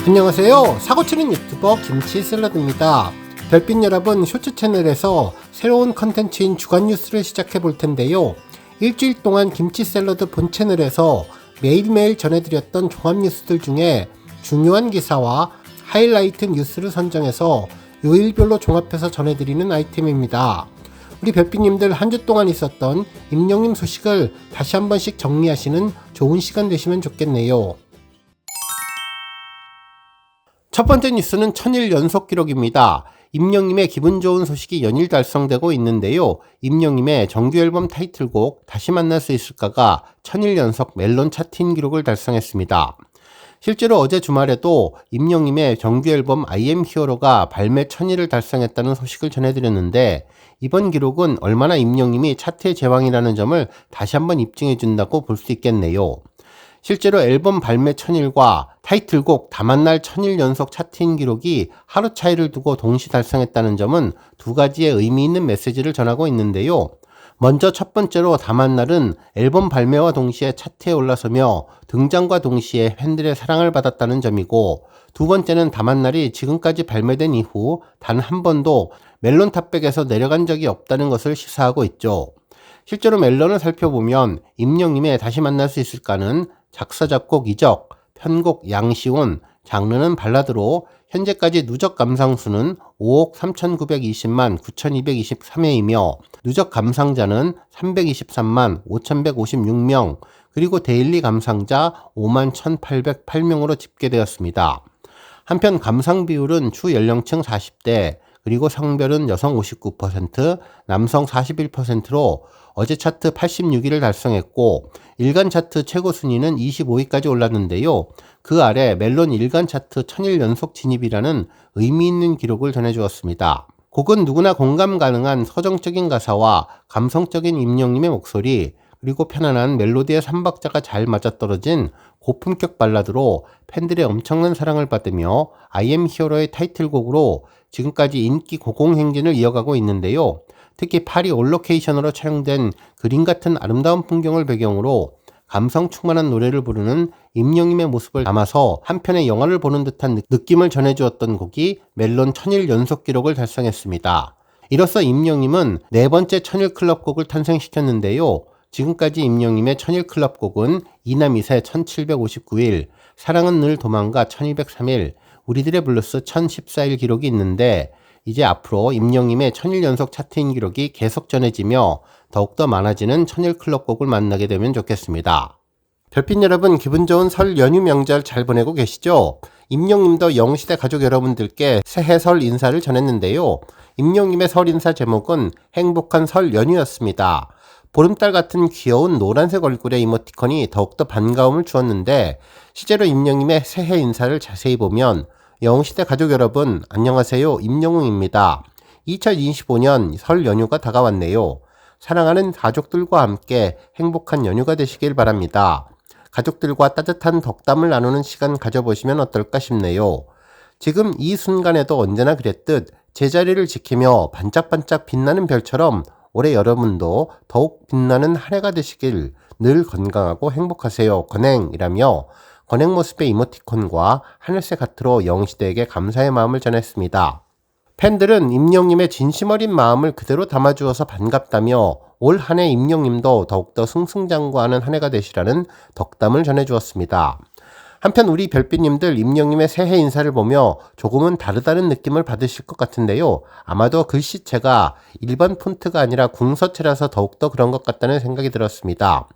안녕하세요. 사고치는 유튜버 김치샐러드입니다. 별빛 여러분, 쇼츠 채널에서 새로운 컨텐츠인 주간 뉴스를 시작해 볼 텐데요. 일주일 동안 김치샐러드 본 채널에서 매일매일 전해드렸던 종합 뉴스들 중에 중요한 기사와 하이라이트 뉴스를 선정해서 요일별로 종합해서 전해드리는 아이템입니다. 우리 별빛님들 한 주 동안 있었던 임영님 소식을 다시 한 번씩 정리하시는 좋은 시간 되시면 좋겠네요. 첫 번째 뉴스는 1000일 연속 기록입니다. 임영님의 기분 좋은 소식이 연일 달성되고 있는데요. 임영님의 정규 앨범 타이틀곡 다시 만날 수 있을까가 1000일 연속 멜론 차트인 기록을 달성했습니다. 실제로 어제 주말에도 임영님의 정규 앨범 I am hero가 발매 1000일을 달성했다는 소식을 전해드렸는데, 이번 기록은 얼마나 임영님이 차트의 제왕이라는 점을 다시 한번 입증해준다고 볼 수 있겠네요. 실제로 앨범 발매 1000일과 타이틀곡 다 만날 1000일 연속 차트인 기록이 하루 차이를 두고 동시 달성했다는 점은 두 가지의 의미 있는 메시지를 전하고 있는데요. 먼저 첫 번째로 다 만날은 앨범 발매와 동시에 차트에 올라서며 등장과 동시에 팬들의 사랑을 받았다는 점이고, 두 번째는 다 만날이 지금까지 발매된 이후 단 한 번도 멜론 탑백에서 내려간 적이 없다는 것을 시사하고 있죠. 실제로 멜론을 살펴보면 임영님의 다시 만날 수 있을까는 작사 작곡 이적, 편곡 양시온, 장르는 발라드로 현재까지 누적 감상수는 5억 3,920만 9,223회이며 누적 감상자는 323만 5,156명, 그리고 데일리 감상자 5만 1,808명으로 집계되었습니다. 한편 감상 비율은 주 연령층 40대, 그리고 성별은 여성 59%, 남성 41%로 어제 차트 86위를 달성했고, 일간 차트 최고 순위는 25위까지 올랐는데요. 그 아래 멜론 일간 차트 1000일 연속 진입이라는 의미 있는 기록을 전해주었습니다. 곡은 누구나 공감 가능한 서정적인 가사와 감성적인 임영님의 목소리, 그리고 편안한 멜로디의 3박자가 잘 맞아떨어진 고품격 발라드로 팬들의 엄청난 사랑을 받으며 I am hero의 타이틀곡으로 지금까지 인기 고공행진을 이어가고 있는데요. 특히 파리 올 로케이션으로 촬영된 그림 같은 아름다운 풍경을 배경으로 감성 충만한 노래를 부르는 임영님의 모습을 담아서 한편의 영화를 보는 듯한 느낌을 전해주었던 곡이 멜론 1000일 연속 기록을 달성했습니다. 이로써 임영님은 네 번째 1000일 클럽 곡을 탄생시켰는데요. 지금까지 임영님의 1000일 클럽 곡은 이남이새 1759일, 사랑은 늘 도망가 1203일, 우리들의 블루스 1014일 기록이 있는데, 이제 앞으로 임영님의 1000일 연속 차트인 기록이 계속 전해지며 더욱더 많아지는 1000일 클럽 곡을 만나게 되면 좋겠습니다. 별빛 여러분, 기분 좋은 설 연휴 명절 잘 보내고 계시죠? 임영님도 영시대 가족 여러분들께 새해 설 인사를 전했는데요. 임영님의 설 인사 제목은 행복한 설 연휴였습니다. 보름달 같은 귀여운 노란색 얼굴의 이모티콘이 더욱더 반가움을 주었는데, 실제로 임영님의 새해 인사를 자세히 보면 영시대 가족 여러분 안녕하세요, 임영웅입니다. 2025년 설 연휴가 다가왔네요. 사랑하는 가족들과 함께 행복한 연휴가 되시길 바랍니다. 가족들과 따뜻한 덕담을 나누는 시간 가져보시면 어떨까 싶네요. 지금 이 순간에도 언제나 그랬듯 제자리를 지키며 반짝반짝 빛나는 별처럼 올해 여러분도 더욱 빛나는 한 해가 되시길, 늘 건강하고 행복하세요 건행이라며 건행 모습의 이모티콘과 하늘색 하트로 영시대에게 감사의 마음을 전했습니다. 팬들은 임영님의 진심 어린 마음을 그대로 담아주어서 반갑다며 올 한 해 임영님도 더욱더 승승장구하는 한 해가 되시라는 덕담을 전해주었습니다. 한편 우리 별빛님들 임영님의 새해 인사를 보며 조금은 다르다는 느낌을 받으실 것 같은데요. 아마도 글씨체가 일반 폰트가 아니라 궁서체라서 더욱더 그런 것 같다는 생각이 들었습니다.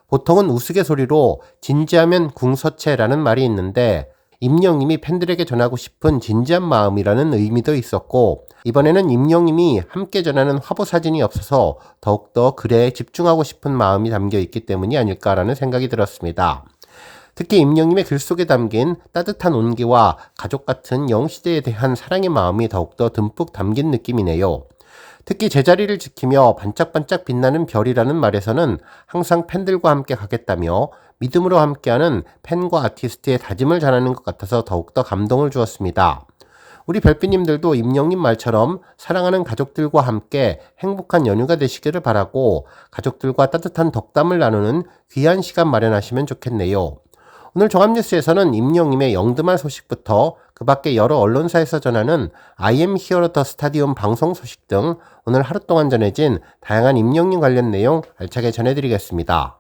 보통은 우스갯소리로 진지하면 궁서체라는 말이 있는데, 임영님이 팬들에게 전하고 싶은 진지한 마음이라는 의미도 있었고, 이번에는 임영님이 함께 전하는 화보 사진이 없어서 더욱더 글에 집중하고 싶은 마음이 담겨 있기 때문이 아닐까라는 생각이 들었습니다. 특히 임영님의 글 속에 담긴 따뜻한 온기와 가족 같은 영시대에 대한 사랑의 마음이 더욱더 듬뿍 담긴 느낌이네요. 특히 제자리를 지키며 반짝반짝 빛나는 별이라는 말에서는 항상 팬들과 함께 가겠다며 믿음으로 함께하는 팬과 아티스트의 다짐을 전하는 것 같아서 더욱더 감동을 주었습니다. 우리 별빛님들도 임영님 말처럼 사랑하는 가족들과 함께 행복한 연휴가 되시기를 바라고 가족들과 따뜻한 덕담을 나누는 귀한 시간 마련하시면 좋겠네요. 오늘 종합뉴스에서는 임영님의 영드말 소식부터 그 밖에 여러 언론사에서 전하는 I am Hero the Stadium 방송 소식 등 오늘 하루 동안 전해진 다양한 임영님 관련 내용 알차게 전해드리겠습니다.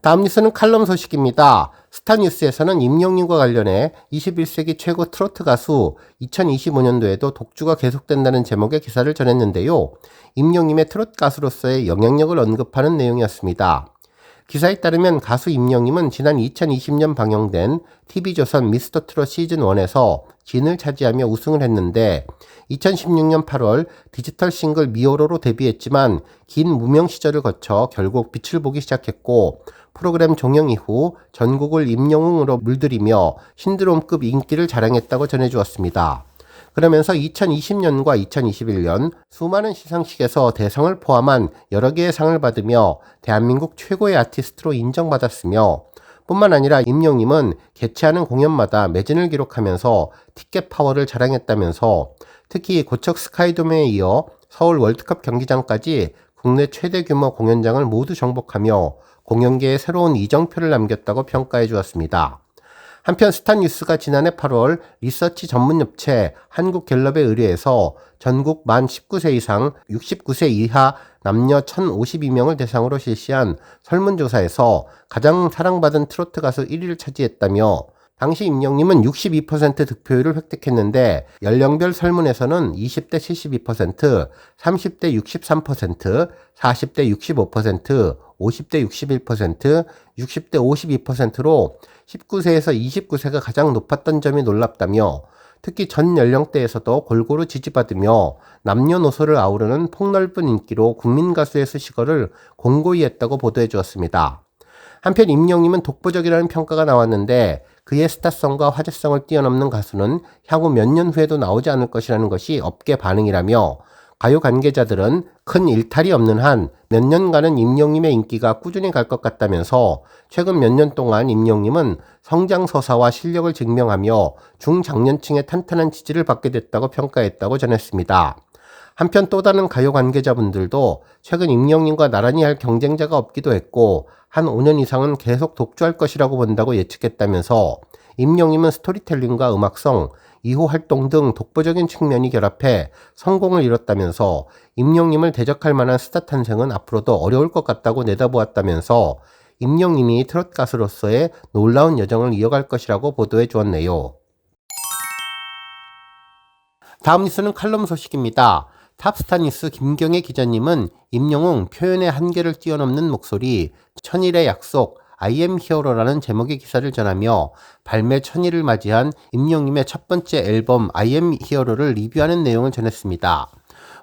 다음 뉴스는 칼럼 소식입니다. 스타뉴스에서는 임영님과 관련해 21세기 최고 트로트 가수 2025년도에도 독주가 계속된다는 제목의 기사를 전했는데요. 임영님의 트로트 가수로서의 영향력을 언급하는 내용이었습니다. 기사에 따르면 가수 임영님은 지난 2020년 방영된 TV조선 미스터트롯 시즌1에서 진을 차지하며 우승을 했는데 2016년 8월 디지털 싱글 미오로로 데뷔했지만 긴 무명 시절을 거쳐 결국 빛을 보기 시작했고 프로그램 종영 이후 전국을 임영웅으로 물들이며 신드롬급 인기를 자랑했다고 전해주었습니다. 그러면서 2020년과 2021년 수많은 시상식에서 대상을 포함한 여러 개의 상을 받으며 대한민국 최고의 아티스트로 인정받았으며 뿐만 아니라 임영님은 개최하는 공연마다 매진을 기록하면서 티켓 파워를 자랑했다면서 특히 고척 스카이돔에 이어 서울 월드컵 경기장까지 국내 최대 규모 공연장을 모두 정복하며 공연계에 새로운 이정표를 남겼다고 평가해 주었습니다. 한편 스타뉴스가 지난해 8월 리서치 전문업체 한국갤럽에 의뢰해서 전국 만 19세 이상 69세 이하 남녀 1,052명을 대상으로 실시한 설문조사에서 가장 사랑받은 트로트 가수 1위를 차지했다며 당시 임영님은 62% 득표율을 획득했는데 연령별 설문에서는 20대 72%, 30대 63%, 40대 65%, 50대 61%, 60대 52%로 19세에서 29세가 가장 높았던 점이 놀랍다며 특히 전 연령대에서도 골고루 지지받으며 남녀노소를 아우르는 폭넓은 인기로 국민가수의 수식어를 공고히 했다고 보도해 주었습니다. 한편 임영님은 독보적이라는 평가가 나왔는데 그의 스타성과 화제성을 뛰어넘는 가수는 향후 몇 년 후에도 나오지 않을 것이라는 것이 업계 반응이라며 가요 관계자들은 큰 일탈이 없는 한 몇 년간은 임영님의 인기가 꾸준히 갈 것 같다면서 최근 몇 년 동안 임영님은 성장서사와 실력을 증명하며 중장년층의 탄탄한 지지를 받게 됐다고 평가했다고 전했습니다. 한편 또 다른 가요 관계자분들도 최근 임영님과 나란히 할 경쟁자가 없기도 했고 한 5년 이상은 계속 독주할 것이라고 본다고 예측했다면서 임영님은 스토리텔링과 음악성, 이후 활동 등 독보적인 측면이 결합해 성공을 이뤘다면서 임영님을 대적할 만한 스타 탄생은 앞으로도 어려울 것 같다고 내다보았다면서 임영님이 트롯 가수로서의 놀라운 여정을 이어갈 것이라고 보도해 주었네요. 다음 뉴스는 칼럼 소식입니다. 탑스타뉴스 김경애 기자님은 임영웅 표현의 한계를 뛰어넘는 목소리, 천일의 약속, I am Hero라는 제목의 기사를 전하며 발매 1000일을 맞이한 임영님의 첫 번째 앨범 I am Hero를 리뷰하는 내용을 전했습니다.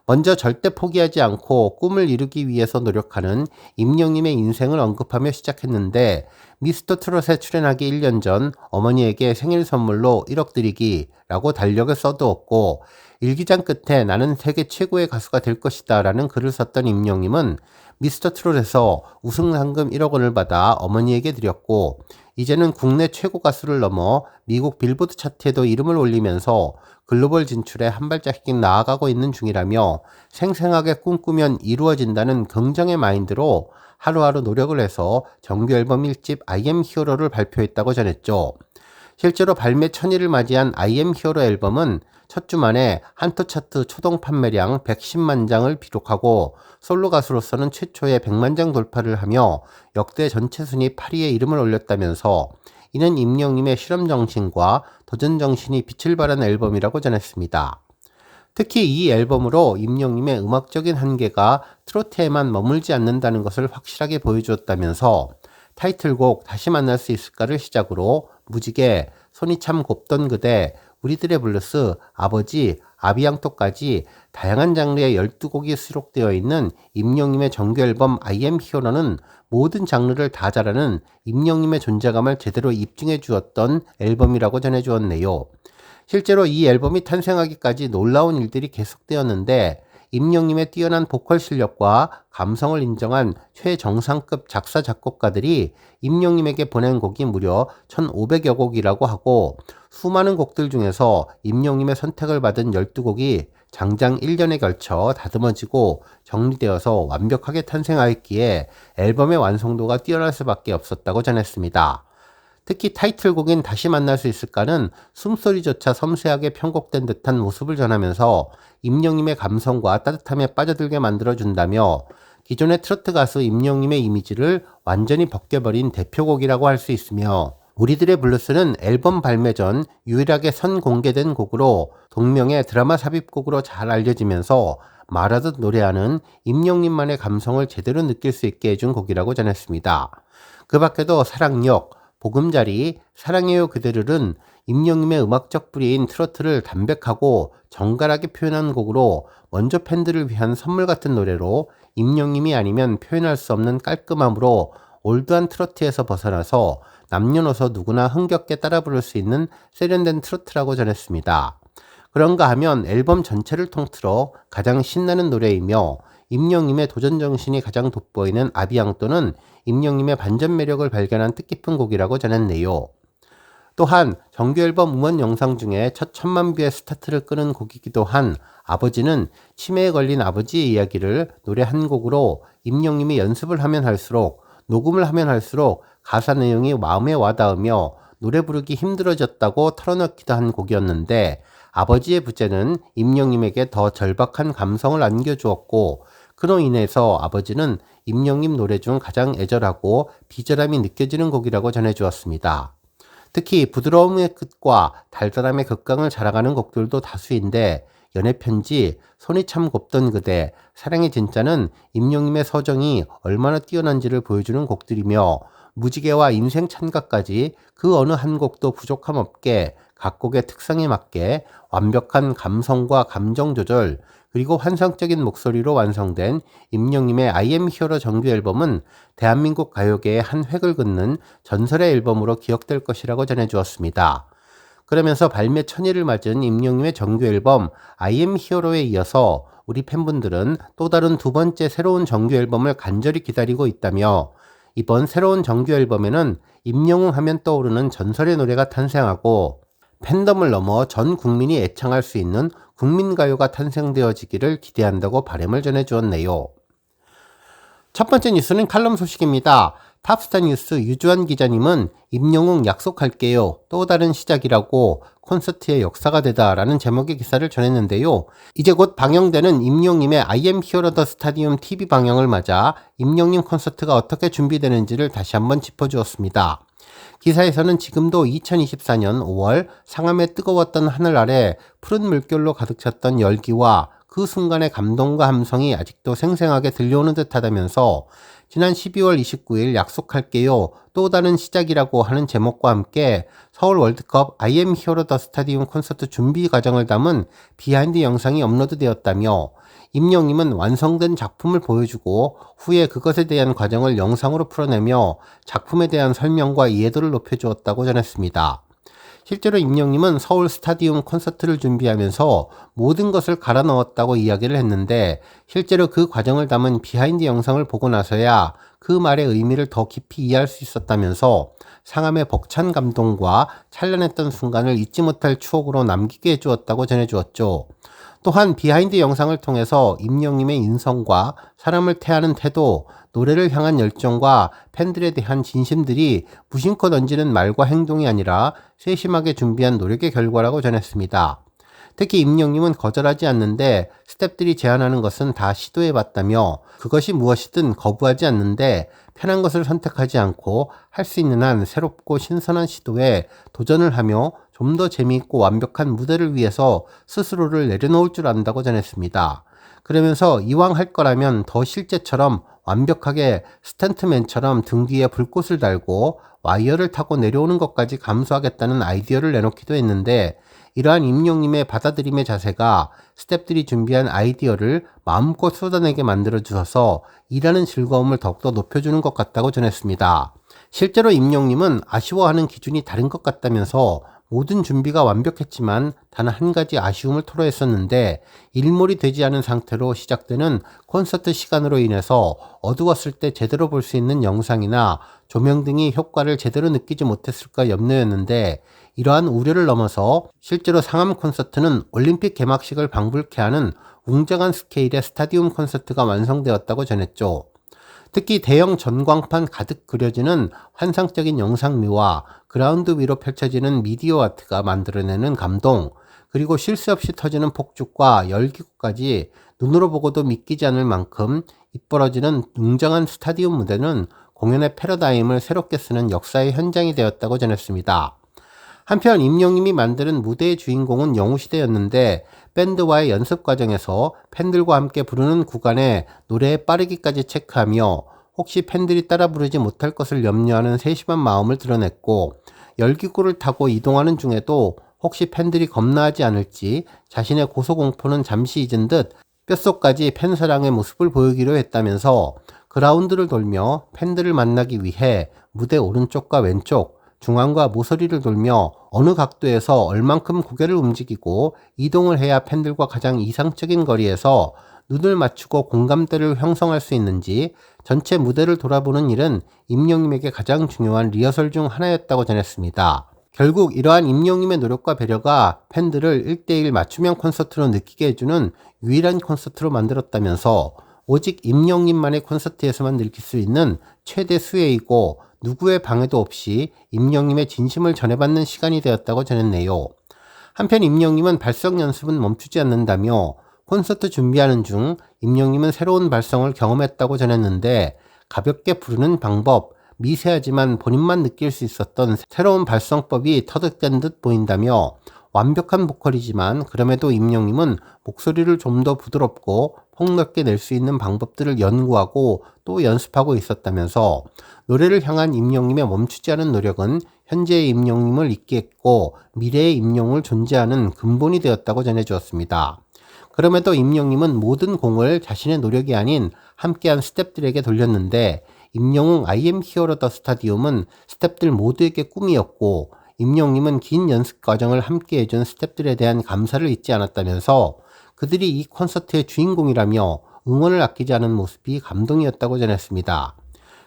먼저 절대 포기하지 않고 꿈을 이루기 위해서 노력하는 임영님의 인생을 언급하며 시작했는데 미스터 트롯에 출연하기 1년 전 어머니에게 생일 선물로 1억 드리기라고 달력을 써두었고 일기장 끝에 나는 세계 최고의 가수가 될 것이다 라는 글을 썼던 임영님은 미스터 트롯에서 우승 상금 1억 원을 받아 어머니에게 드렸고 이제는 국내 최고 가수를 넘어 미국 빌보드 차트에도 이름을 올리면서 글로벌 진출에 한 발짝씩 나아가고 있는 중이라며 생생하게 꿈꾸면 이루어진다는 긍정의 마인드로 하루하루 노력을 해서 정규 앨범 1집 I am Hero를 발표했다고 전했죠. 실제로 발매 1000일을 맞이한 I am Hero 앨범은 첫 주 만에 한토 차트 초동 판매량 110만 장을 기록하고 솔로 가수로서는 최초의 100만 장 돌파를 하며 역대 전체 순위 8위에 이름을 올렸다면서 이는 임영님의 실험 정신과 도전 정신이 빛을 발한 앨범이라고 전했습니다. 특히 이 앨범으로 임영님의 음악적인 한계가 트로트에만 머물지 않는다는 것을 확실하게 보여주었다면서 타이틀곡 다시 만날 수 있을까를 시작으로 무지개, 손이 참 곱던 그대, 우리들의 블루스, 아버지, 아비앙토까지 다양한 장르의 12곡이 수록되어 있는 임영님의 정규 앨범 I am Hero는 모든 장르를 다 잘하는 임영님의 존재감을 제대로 입증해 주었던 앨범이라고 전해 주었네요. 실제로 이 앨범이 탄생하기까지 놀라운 일들이 계속되었는데 임영님의 뛰어난 보컬 실력과 감성을 인정한 최정상급 작사 작곡가들이 임영님에게 보낸 곡이 무려 1,500여 곡이라고 하고 수많은 곡들 중에서 임영님의 선택을 받은 12곡이 장장 1년에 걸쳐 다듬어지고 정리되어서 완벽하게 탄생하였기에 앨범의 완성도가 뛰어날 수밖에 없었다고 전했습니다. 특히 타이틀곡인 다시 만날 수 있을까는 숨소리조차 섬세하게 편곡된 듯한 모습을 전하면서 임영님의 감성과 따뜻함에 빠져들게 만들어준다며 기존의 트로트 가수 임영님의 이미지를 완전히 벗겨버린 대표곡이라고 할 수 있으며 우리들의 블루스는 앨범 발매 전 유일하게 선공개된 곡으로 동명의 드라마 삽입곡으로 잘 알려지면서 말하듯 노래하는 임영님만의 감성을 제대로 느낄 수 있게 해준 곡이라고 전했습니다. 그 밖에도 사랑역, 보금자리, 사랑해요 그대를은 임영님의 음악적 뿌리인 트로트를 담백하고 정갈하게 표현한 곡으로 원조 팬들을 위한 선물 같은 노래로 임영님이 아니면 표현할 수 없는 깔끔함으로 올드한 트로트에서 벗어나서 남녀노소 누구나 흥겹게 따라 부를 수 있는 세련된 트로트라고 전했습니다. 그런가 하면 앨범 전체를 통틀어 가장 신나는 노래이며 임영님의 도전 정신이 가장 돋보이는 아비앙또는 임영님의 반전 매력을 발견한 뜻깊은 곡이라고 전했네요. 또한 정규 앨범 음원 영상 중에 첫 1000만 뷰의 스타트를 끄는 곡이기도 한 아버지는 치매에 걸린 아버지의 이야기를 노래 한 곡으로 임영님이 연습을 하면 할수록 녹음을 하면 할수록 가사 내용이 마음에 와닿으며 노래 부르기 힘들어졌다고 털어놓기도 한 곡이었는데 아버지의 부재는 임영님에게 더 절박한 감성을 안겨주었고 그로 인해서 아버지는 임영님 노래 중 가장 애절하고 비절함이 느껴지는 곡이라고 전해주었습니다. 특히 부드러움의 끝과 달달함의 극강을 자랑하는 곡들도 다수인데 연애편지, 손이 참 곱던 그대, 사랑의 진짜는 임영님의 서정이 얼마나 뛰어난지를 보여주는 곡들이며 무지개와 인생 찬가까지 그 어느 한 곡도 부족함 없게 각 곡의 특성에 맞게 완벽한 감성과 감정 조절 그리고 환상적인 목소리로 완성된 임영님의 I am hero 정규 앨범은 대한민국 가요계의 한 획을 긋는 전설의 앨범으로 기억될 것이라고 전해주었습니다. 그러면서 발매 1000일을 맞은 임영님의 정규 앨범 I am hero에 이어서 우리 팬분들은 또 다른 두 번째 새로운 정규 앨범을 간절히 기다리고 있다며 이번 새로운 정규 앨범에는 임영웅 하면 떠오르는 전설의 노래가 탄생하고 팬덤을 넘어 전 국민이 애창할 수 있는 국민가요가 탄생되어지기를 기대한다고 바람을 전해주었네요. 첫 번째 뉴스는 칼럼 소식입니다. 탑스타 뉴스 유주환 기자님은 임영웅 약속할게요. 또 다른 시작이라고 콘서트의 역사가 되다 라는 제목의 기사를 전했는데요. 이제 곧 방영되는 임영님의 I am hero the stadium TV 방영을 맞아 임영님 콘서트가 어떻게 준비되는지를 다시 한번 짚어주었습니다. 기사에서는 지금도 2024년 5월 상암의 뜨거웠던 하늘 아래 푸른 물결로 가득 찼던 열기와 그 순간의 감동과 함성이 아직도 생생하게 들려오는 듯하다면서 지난 12월 29일 약속할게요. 또 다른 시작이라고 하는 제목과 함께 서울 월드컵 I am hero the stadium 콘서트 준비 과정을 담은 비하인드 영상이 업로드되었다며 임영님은 완성된 작품을 보여주고 후에 그것에 대한 과정을 영상으로 풀어내며 작품에 대한 설명과 이해도를 높여주었다고 전했습니다. 실제로 임영님은 서울 스타디움 콘서트를 준비하면서 모든 것을 갈아 넣었다고 이야기를 했는데 실제로 그 과정을 담은 비하인드 영상을 보고 나서야 그 말의 의미를 더 깊이 이해할 수 있었다면서 상암의 벅찬 감동과 찬란했던 순간을 잊지 못할 추억으로 남기게 해주었다고 전해주었죠. 또한 비하인드 영상을 통해서 임영님의 인성과 사람을 태하는 태도, 노래를 향한 열정과 팬들에 대한 진심들이 무심코 던지는 말과 행동이 아니라 세심하게 준비한 노력의 결과라고 전했습니다. 특히 임영님은 거절하지 않는데 스태프들이 제안하는 것은 다 시도해봤다며 그것이 무엇이든 거부하지 않는데 편한 것을 선택하지 않고 할 수 있는 한 새롭고 신선한 시도에 도전을 하며 좀 더 재미있고 완벽한 무대를 위해서 스스로를 내려놓을 줄 안다고 전했습니다. 그러면서 이왕 할 거라면 더 실제처럼 완벽하게 스탠트맨처럼 등 뒤에 불꽃을 달고 와이어를 타고 내려오는 것까지 감수하겠다는 아이디어를 내놓기도 했는데 이러한 임영님의 받아들임의 자세가 스태프들이 준비한 아이디어를 마음껏 쏟아내게 만들어주셔서 일하는 즐거움을 더욱더 높여주는 것 같다고 전했습니다. 실제로 임영님은 아쉬워하는 기준이 다른 것 같다면서 모든 준비가 완벽했지만 단 한 가지 아쉬움을 토로했었는데 일몰이 되지 않은 상태로 시작되는 콘서트 시간으로 인해서 어두웠을 때 제대로 볼 수 있는 영상이나 조명 등이 효과를 제대로 느끼지 못했을까 염려였는데 이러한 우려를 넘어서 실제로 상암 콘서트는 올림픽 개막식을 방불케 하는 웅장한 스케일의 스타디움 콘서트가 완성되었다고 전했죠. 특히 대형 전광판 가득 그려지는 환상적인 영상미와 그라운드 위로 펼쳐지는 미디어 아트가 만들어내는 감동, 그리고 쉴 새 없이 터지는 폭죽과 열기구까지 눈으로 보고도 믿기지 않을 만큼 입벌어지는 웅장한 스타디움 무대는 공연의 패러다임을 새롭게 쓰는 역사의 현장이 되었다고 전했습니다. 한편 임영님이 만드는 무대의 주인공은 영웅시대였는데 밴드와의 연습 과정에서 팬들과 함께 부르는 구간에 노래의 빠르기까지 체크하며 혹시 팬들이 따라 부르지 못할 것을 염려하는 세심한 마음을 드러냈고, 열기구를 타고 이동하는 중에도 혹시 팬들이 겁나하지 않을지 자신의 고소공포는 잠시 잊은 듯 뼛속까지 팬사랑의 모습을 보이기로 했다면서 그라운드를 돌며 팬들을 만나기 위해 무대 오른쪽과 왼쪽, 중앙과 모서리를 돌며 어느 각도에서 얼만큼 고개를 움직이고 이동을 해야 팬들과 가장 이상적인 거리에서 눈을 맞추고 공감대를 형성할 수 있는지 전체 무대를 돌아보는 일은 임영님에게 가장 중요한 리허설 중 하나였다고 전했습니다. 결국 이러한 임영님의 노력과 배려가 팬들을 1대1 맞춤형 콘서트로 느끼게 해주는 유일한 콘서트로 만들었다면서 오직 임영님만의 콘서트에서만 느낄 수 있는 최대 수혜이고 누구의 방해도 없이 임영님의 진심을 전해받는 시간이 되었다고 전했네요. 한편 임영님은 발성 연습은 멈추지 않는다며 콘서트 준비하는 중 임영님은 새로운 발성을 경험했다고 전했는데 가볍게 부르는 방법, 미세하지만 본인만 느낄 수 있었던 새로운 발성법이 터득된 듯 보인다며 완벽한 보컬이지만 그럼에도 임영님은 목소리를 좀 더 부드럽고 폭넓게 낼 수 있는 방법들을 연구하고 또 연습하고 있었다면서 노래를 향한 임영님의 멈추지 않은 노력은 현재의 임영님을 있게 했고 미래의 임영을 존재하는 근본이 되었다고 전해주었습니다. 그럼에도 임영님은 모든 공을 자신의 노력이 아닌 함께한 스태프들에게 돌렸는데 임영웅 I am Hero The Stadium은 스태프들 모두에게 꿈이었고 임영님은 긴 연습 과정을 함께 해준 스태프들에 대한 감사를 잊지 않았다면서 그들이 이 콘서트의 주인공이라며 응원을 아끼지 않은 모습이 감동이었다고 전했습니다.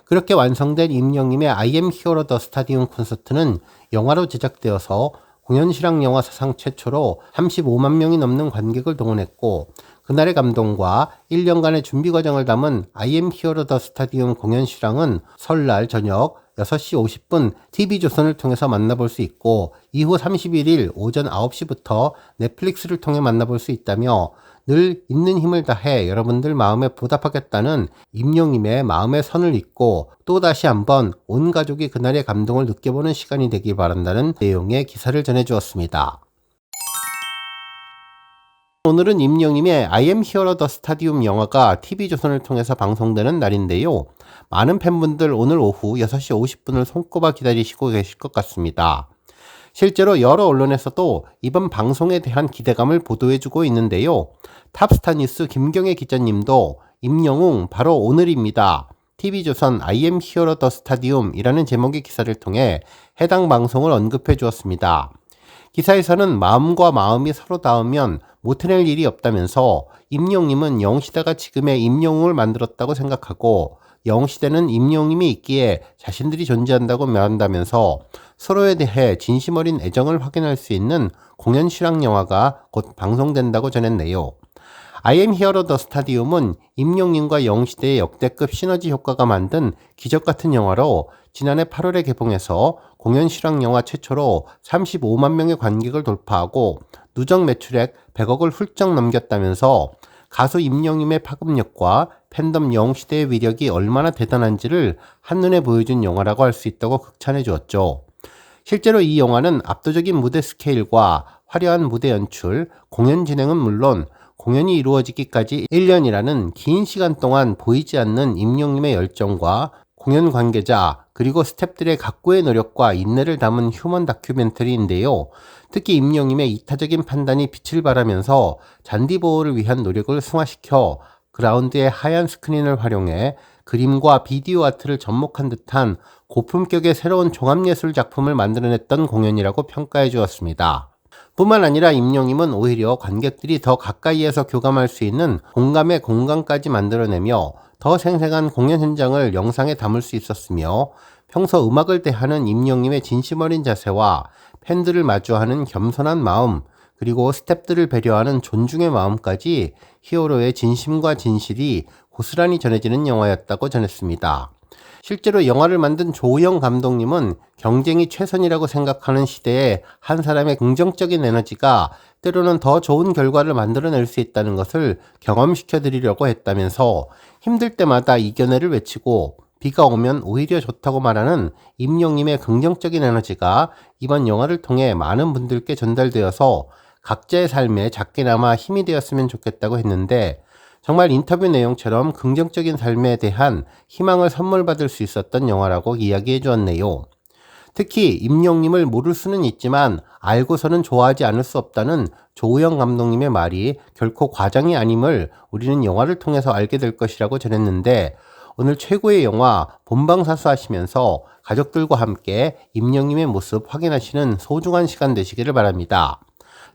그렇게 완성된 임영님의 I am Hero The Stadium 콘서트는 영화로 제작되어서 공연 실황 영화 사상 최초로 35만 명이 넘는 관객을 동원했고 그날의 감동과 1년간의 준비 과정을 담은 I am Hero The Stadium 공연 실황은 설날 저녁 6시 50분 TV조선을 통해서 만나볼 수 있고 이후 31일 오전 9시부터 넷플릭스를 통해 만나볼 수 있다며 늘 있는 힘을 다해 여러분들 마음에 보답하겠다는 임영님의 마음의 선을 잇고 또다시 한번 온 가족이 그날의 감동을 느껴보는 시간이 되길 바란다는 내용의 기사를 전해주었습니다. 오늘은 임영님의 I am Hero The Stadium 영화가 TV조선을 통해서 방송되는 날인데요. 많은 팬분들 오늘 오후 6시 50분을 손꼽아 기다리시고 계실 것 같습니다. 실제로 여러 언론에서도 이번 방송에 대한 기대감을 보도해주고 있는데요. 탑스타 뉴스 김경애 기자님도 임영웅 바로 오늘입니다. TV조선 I am Hero The Stadium 이라는 제목의 기사를 통해 해당 방송을 언급해 주었습니다. 기사에서는 마음과 마음이 서로 닿으면 못 해낼 일이 없다면서 임영웅님은 영웅시대가 지금의 임영웅을 만들었다고 생각하고 영웅시대는 임영웅님이 있기에 자신들이 존재한다고 말한다면서 서로에 대해 진심 어린 애정을 확인할 수 있는 공연 실황 영화가 곧 방송된다고 전했네요. I am Hero The Stadium은 임영웅님과 영웅시대의 역대급 시너지 효과가 만든 기적같은 영화로 지난해 8월에 개봉해서 공연 실황 영화 최초로 35만 명의 관객을 돌파하고 누적 매출액 100억을 훌쩍 넘겼다면서 가수 임영웅님의 파급력과 팬덤 영웅시대의 위력이 얼마나 대단한지를 한눈에 보여준 영화라고 할 수 있다고 극찬해 주었죠. 실제로 이 영화는 압도적인 무대 스케일과 화려한 무대 연출, 공연 진행은 물론 공연이 이루어지기까지 1년이라는 긴 시간 동안 보이지 않는 임영웅님의 열정과 공연 관계자 그리고 스태프들의 각고의 노력과 인내를 담은 휴먼 다큐멘터리인데요. 특히 임영웅님의 이타적인 판단이 빛을 발하면서 잔디 보호를 위한 노력을 승화시켜 그라운드의 하얀 스크린을 활용해 그림과 비디오 아트를 접목한 듯한 고품격의 새로운 종합예술 작품을 만들어냈던 공연이라고 평가해 주었습니다. 뿐만 아니라 임영웅님은 오히려 관객들이 더 가까이에서 교감할 수 있는 공감의 공간까지 만들어내며 더 생생한 공연 현장을 영상에 담을 수 있었으며 평소 음악을 대하는 임영웅님의 진심 어린 자세와 팬들을 마주하는 겸손한 마음 그리고 스태프들을 배려하는 존중의 마음까지 히어로의 진심과 진실이 고스란히 전해지는 영화였다고 전했습니다. 실제로 영화를 만든 조우영 감독님은 경쟁이 최선이라고 생각하는 시대에 한 사람의 긍정적인 에너지가 때로는 더 좋은 결과를 만들어낼 수 있다는 것을 경험시켜 드리려고 했다면서 힘들 때마다 이겨내를 외치고 비가 오면 오히려 좋다고 말하는 임영님의 긍정적인 에너지가 이번 영화를 통해 많은 분들께 전달되어서 각자의 삶에 작게나마 힘이 되었으면 좋겠다고 했는데, 정말 인터뷰 내용처럼 긍정적인 삶에 대한 희망을 선물 받을 수 있었던 영화라고 이야기해 주었네요. 특히 임영님을 모를 수는 있지만 알고서는 좋아하지 않을 수 없다는 조우영 감독님의 말이 결코 과장이 아님을 우리는 영화를 통해서 알게 될 것이라고 전했는데, 오늘 최고의 영화 본방사수 하시면서 가족들과 함께 임영님의 모습 확인하시는 소중한 시간 되시기를 바랍니다.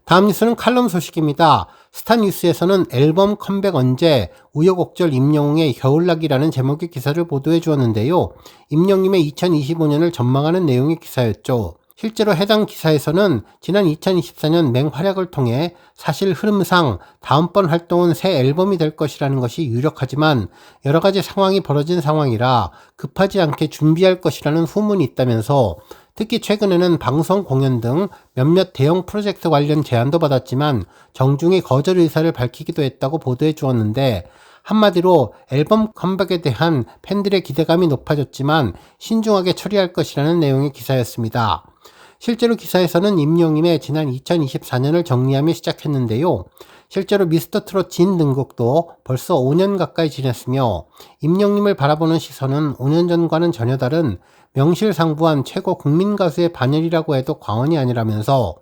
다음 뉴스는 칼럼 소식입니다. 스타뉴스에서는 앨범 컴백 언제? 우여곡절 임영웅의 겨울나기라는 제목의 기사를 보도해 주었는데요. 임영님의 2025년을 전망하는 내용의 기사였죠. 실제로 해당 기사에서는 지난 2024년 맹활약을 통해 사실 흐름상 다음번 활동은 새 앨범이 될 것이라는 것이 유력하지만 여러가지 상황이 벌어진 상황이라 급하지 않게 준비할 것이라는 후문이 있다면서, 특히 최근에는 방송 공연 등 몇몇 대형 프로젝트 관련 제안도 받았지만 정중히 거절 의사를 밝히기도 했다고 보도해 주었는데, 한마디로 앨범 컴백에 대한 팬들의 기대감이 높아졌지만 신중하게 처리할 것이라는 내용의 기사였습니다. 실제로 기사에서는 임영님의 지난 2024년을 정리하며 시작했는데요. 실제로 미스터트롯 진 등극도 벌써 5년 가까이 지냈으며 임영님을 바라보는 시선은 5년 전과는 전혀 다른 명실상부한 최고 국민가수의 반열이라고 해도 과언이 아니라면서,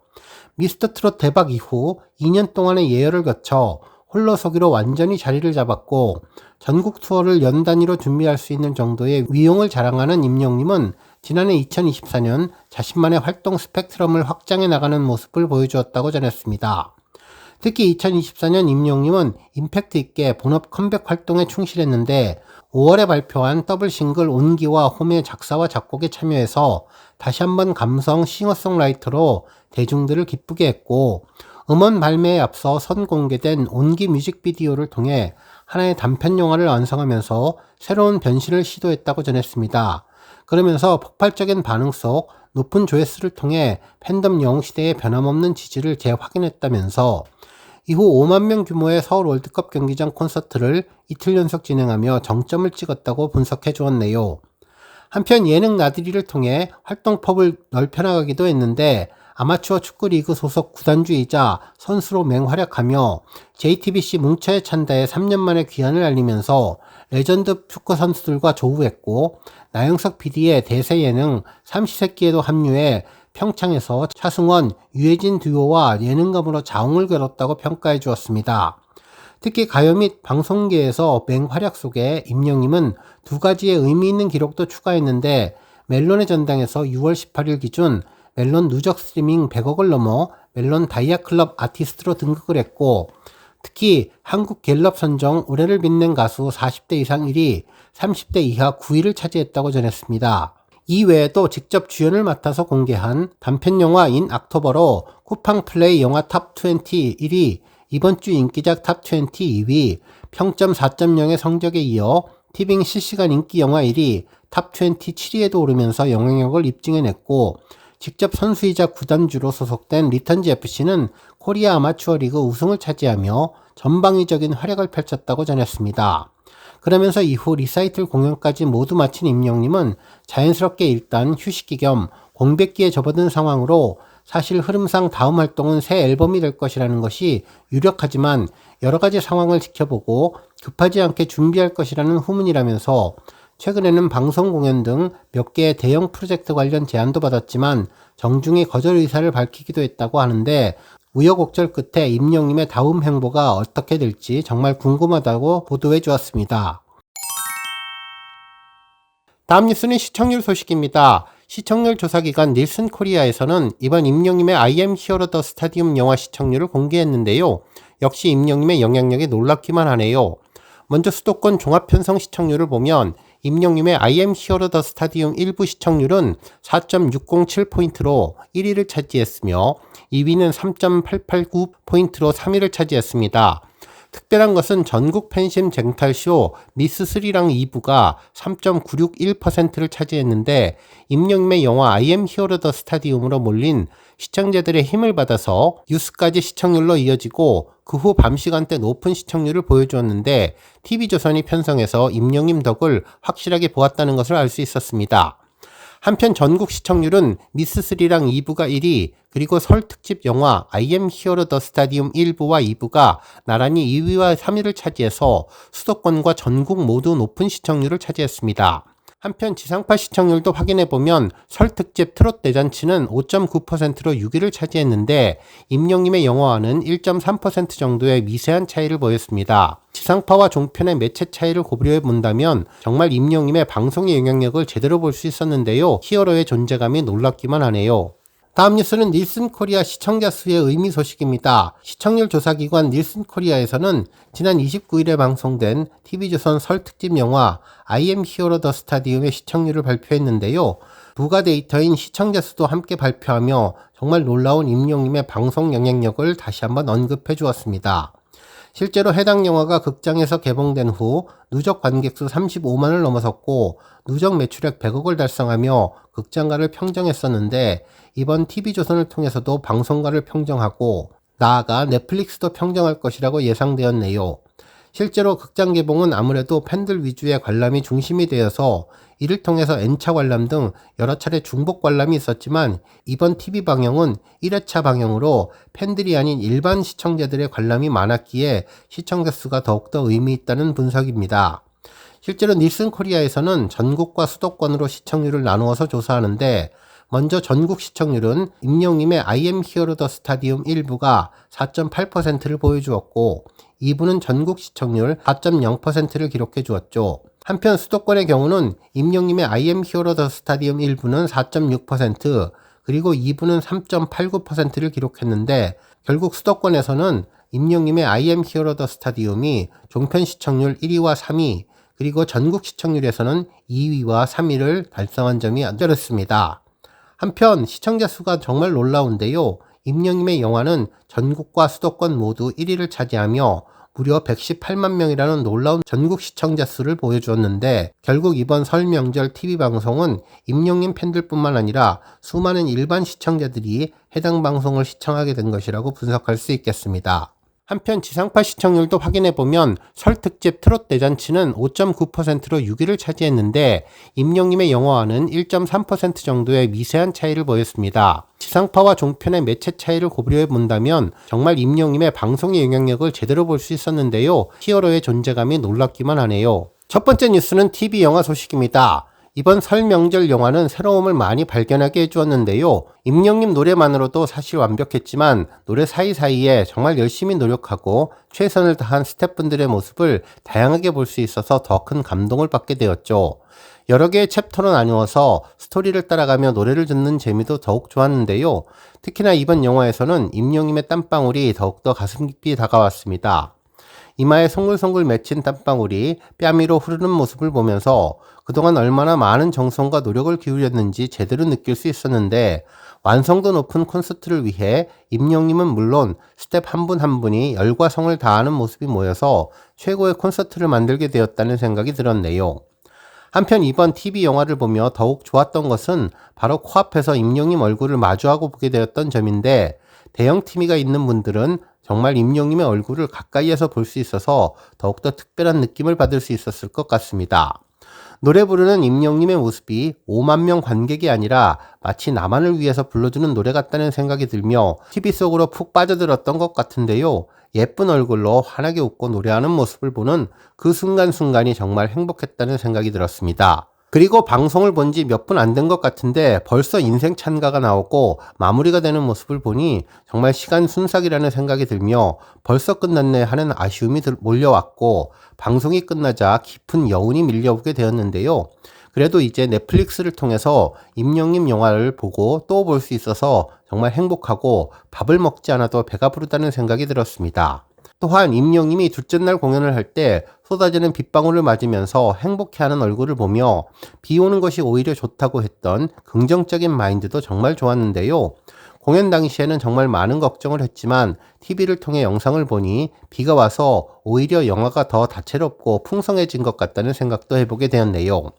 미스터트롯 대박 이후 2년 동안의 예열을 거쳐 홀로서기로 완전히 자리를 잡았고 전국 투어를 연 단위로 준비할 수 있는 정도의 위용을 자랑하는 임영님은 지난해 2024년 자신만의 활동 스펙트럼을 확장해 나가는 모습을 보여주었다고 전했습니다. 특히 2024년 임영님은 임팩트 있게 본업 컴백 활동에 충실했는데 5월에 발표한 더블 싱글 온기와 홈의 작사와 작곡에 참여해서 다시 한번 감성 싱어송라이터로 대중들을 기쁘게 했고, 음원 발매에 앞서 선공개된 온기 뮤직비디오를 통해 하나의 단편 영화를 완성하면서 새로운 변신을 시도했다고 전했습니다. 그러면서 폭발적인 반응 속 높은 조회수를 통해 팬덤 영웅시대의 변함없는 지지를 재확인했다면서, 이후 5만 명 규모의 서울 월드컵 경기장 콘서트를 이틀 연속 진행하며 정점을 찍었다고 분석해 주었네요. 한편 예능 나들이를 통해 활동폭을 넓혀나가기도 했는데, 아마추어 축구리그 소속 구단주이자 선수로 맹활약하며 JTBC 뭉쳐의 찬다에 3년 만에 귀환을 알리면서 레전드 축구 선수들과 조우했고, 나영석 PD의 대세 예능 삼시세끼에도 합류해 평창에서 차승원, 유해진 듀오와 예능감으로 자웅을 겨뤘다고 평가해 주었습니다. 특히 가요 및 방송계에서 맹활약 속에 임영님은 두 가지의 의미 있는 기록도 추가했는데, 멜론의 전당에서 6월 18일 기준 멜론 누적 스트리밍 100억을 넘어 멜론 다이아클럽 아티스트로 등극을 했고, 특히 한국 갤럽 선정 올해를 빛낸 가수 40대 이상 1위, 30대 이하 9위를 차지했다고 전했습니다. 이 외에도 직접 주연을 맡아서 공개한 단편영화 인 악토버로 쿠팡 플레이 영화 탑20 1위, 이번 주 인기작 탑20 2위, 평점 4.0의 성적에 이어 티빙 실시간 인기 영화 1위, 탑20 7위에도 오르면서 영향력을 입증해냈고, 직접 선수이자 구단주로 소속된 리턴즈 FC는 코리아 아마추어 리그 우승을 차지하며 전방위적인 활약을 펼쳤다고 전했습니다. 그러면서 이후 리사이틀 공연까지 모두 마친 임영님은 자연스럽게 일단 휴식기 겸 공백기에 접어든 상황으로 사실 흐름상 다음 활동은 새 앨범이 될 것이라는 것이 유력하지만 여러가지 상황을 지켜보고 급하지 않게 준비할 것이라는 후문이라면서, 최근에는 방송 공연 등 몇 개의 대형 프로젝트 관련 제안도 받았지만 정중히 거절 의사를 밝히기도 했다고 하는데, 우여곡절 끝에 임영님의 다음 행보가 어떻게 될지 정말 궁금하다고 보도해 주었습니다. 다음 뉴스는 시청률 소식입니다. 시청률 조사기관 닐슨 코리아에서는 이번 임영님의 I am Hero the Stadium 영화 시청률을 공개했는데요. 역시 임영님의 영향력이 놀랍기만 하네요. 먼저 수도권 종합편성 시청률을 보면 임영님의 I am Hero the Stadium 일부 시청률은 4.607포인트로 1위를 차지했으며 2위는 3.889포인트로 3위를 차지했습니다. 특별한 것은 전국 팬심 쟁탈쇼 미스 스리랑 2부가 3.961%를 차지했는데 임영임의 영화 I am hero the stadium으로 몰린 시청자들의 힘을 받아서 뉴스까지 시청률로 이어지고 그 후 밤 시간대 높은 시청률을 보여주었는데 TV조선이 편성해서 임영임 덕을 확실하게 보았다는 것을 알 수 있었습니다. 한편 전국 시청률은 미스3랑 2부가 1위, 그리고 설 특집 영화 I am hero the stadium 1부와 2부가 나란히 2위와 3위를 차지해서 수도권과 전국 모두 높은 시청률을 차지했습니다. 한편 지상파 시청률도 확인해보면 설 특집 트롯 대잔치는 5.9%로 6위를 차지했는데 임영임의 영화와는 1.3% 정도의 미세한 차이를 보였습니다. 지상파와 종편의 매체 차이를 고려해 본다면 정말 임영임의 방송의 영향력을 제대로 볼 수 있었는데요. 히어로의 존재감이 놀랍기만 하네요. 다음 뉴스는 닐슨 코리아 시청자 수의 의미 소식입니다. 시청률 조사기관 닐슨 코리아에서는 지난 29일에 방송된 TV조선 설 특집 영화 I am hero the stadium의 시청률을 발표했는데요. 부가 데이터인 시청자 수도 함께 발표하며 정말 놀라운 임영임의 방송 영향력을 다시 한번 언급해 주었습니다. 실제로 해당 영화가 극장에서 개봉된 후 누적 관객수 35만을 넘어섰고 누적 매출액 100억을 달성하며 극장가를 평정했었는데 이번 TV조선을 통해서도 방송가를 평정하고 나아가 넷플릭스도 평정할 것이라고 예상되었네요. 실제로 극장 개봉은 아무래도 팬들 위주의 관람이 중심이 되어서 이를 통해서 N차 관람 등 여러 차례 중복 관람이 있었지만 이번 TV 방영은 1회차 방영으로 팬들이 아닌 일반 시청자들의 관람이 많았기에 시청자 수가 더욱더 의미 있다는 분석입니다. 실제로 닐슨 코리아에서는 전국과 수도권으로 시청률을 나누어서 조사하는데 먼저 전국 시청률은 임영임의 I am hero the stadium 1부가 4.8%를 보여주었고 2부는 전국 시청률 4.0%를 기록해 주었죠. 한편 수도권의 경우는 임영임의 I am hero the stadium 1부는 4.6%, 그리고 2부는 3.89%를 기록했는데 결국 수도권에서는 임영임의 I am hero the stadium이 종편 시청률 1위와 3위, 그리고 전국 시청률에서는 2위와 3위를 달성한 점이 안타깝습니다. 한편 시청자 수가 정말 놀라운데요. 임영임의 영화는 전국과 수도권 모두 1위를 차지하며 무려 118만 명이라는 놀라운 전국 시청자 수를 보여주었는데 결국 이번 설 명절 TV방송은 임영임 팬들뿐만 아니라 수많은 일반 시청자들이 해당 방송을 시청하게 된 것이라고 분석할 수 있겠습니다. 한편 지상파 시청률도 확인해보면 설 특집 트롯 대잔치는 5.9%로 6위를 차지했는데 임영임의 영화와는 1.3% 정도의 미세한 차이를 보였습니다. 지상파와 종편의 매체 차이를 고려해 본다면 정말 임영임의 방송의 영향력을 제대로 볼 수 있었는데요. 히어로의 존재감이 놀랍기만 하네요. 첫 번째 뉴스는 TV 영화 소식입니다. 이번 설 명절 영화는 새로움을 많이 발견하게 해주었는데요. 임영임 노래만으로도 사실 완벽했지만 노래 사이사이에 정말 열심히 노력하고 최선을 다한 스태프분들의 모습을 다양하게 볼 수 있어서 더 큰 감동을 받게 되었죠. 여러 개의 챕터로 나누어서 스토리를 따라가며 노래를 듣는 재미도 더욱 좋았는데요. 특히나 이번 영화에서는 임영임의 땀방울이 더욱더 가슴 깊이 다가왔습니다. 이마에 송글송글 맺힌 땀방울이 뺨 위로 흐르는 모습을 보면서 그동안 얼마나 많은 정성과 노력을 기울였는지 제대로 느낄 수 있었는데 완성도 높은 콘서트를 위해 임영임은 물론 스텝 한 분 한 분이 열과 성을 다하는 모습이 모여서 최고의 콘서트를 만들게 되었다는 생각이 들었네요. 한편 이번 TV 영화를 보며 더욱 좋았던 것은 바로 코앞에서 임영임 얼굴을 마주하고 보게 되었던 점인데 대형 TV가 있는 분들은 정말 임영임의 얼굴을 가까이에서 볼 수 있어서 더욱더 특별한 느낌을 받을 수 있었을 것 같습니다. 노래 부르는 임영임의 모습이 5만 명 관객이 아니라 마치 나만을 위해서 불러주는 노래 같다는 생각이 들며 TV 속으로 푹 빠져들었던 것 같은데요. 예쁜 얼굴로 환하게 웃고 노래하는 모습을 보는 그 순간순간이 정말 행복했다는 생각이 들었습니다. 그리고 방송을 본 지 몇 분 안 된 것 같은데 벌써 인생 찬가가 나오고 마무리가 되는 모습을 보니 정말 시간 순삭이라는 생각이 들며 벌써 끝났네 하는 아쉬움이 몰려왔고 방송이 끝나자 깊은 여운이 밀려오게 되었는데요. 그래도 이제 넷플릭스를 통해서 임영임 영화를 보고 또 볼 수 있어서 정말 행복하고 밥을 먹지 않아도 배가 부르다는 생각이 들었습니다. 또한 임영임이 둘째 날 공연을 할 때 쏟아지는 빗방울을 맞으면서 행복해하는 얼굴을 보며 비 오는 것이 오히려 좋다고 했던 긍정적인 마인드도 정말 좋았는데요. 공연 당시에는 정말 많은 걱정을 했지만 TV를 통해 영상을 보니 비가 와서 오히려 영화가 더 다채롭고 풍성해진 것 같다는 생각도 해보게 되었네요.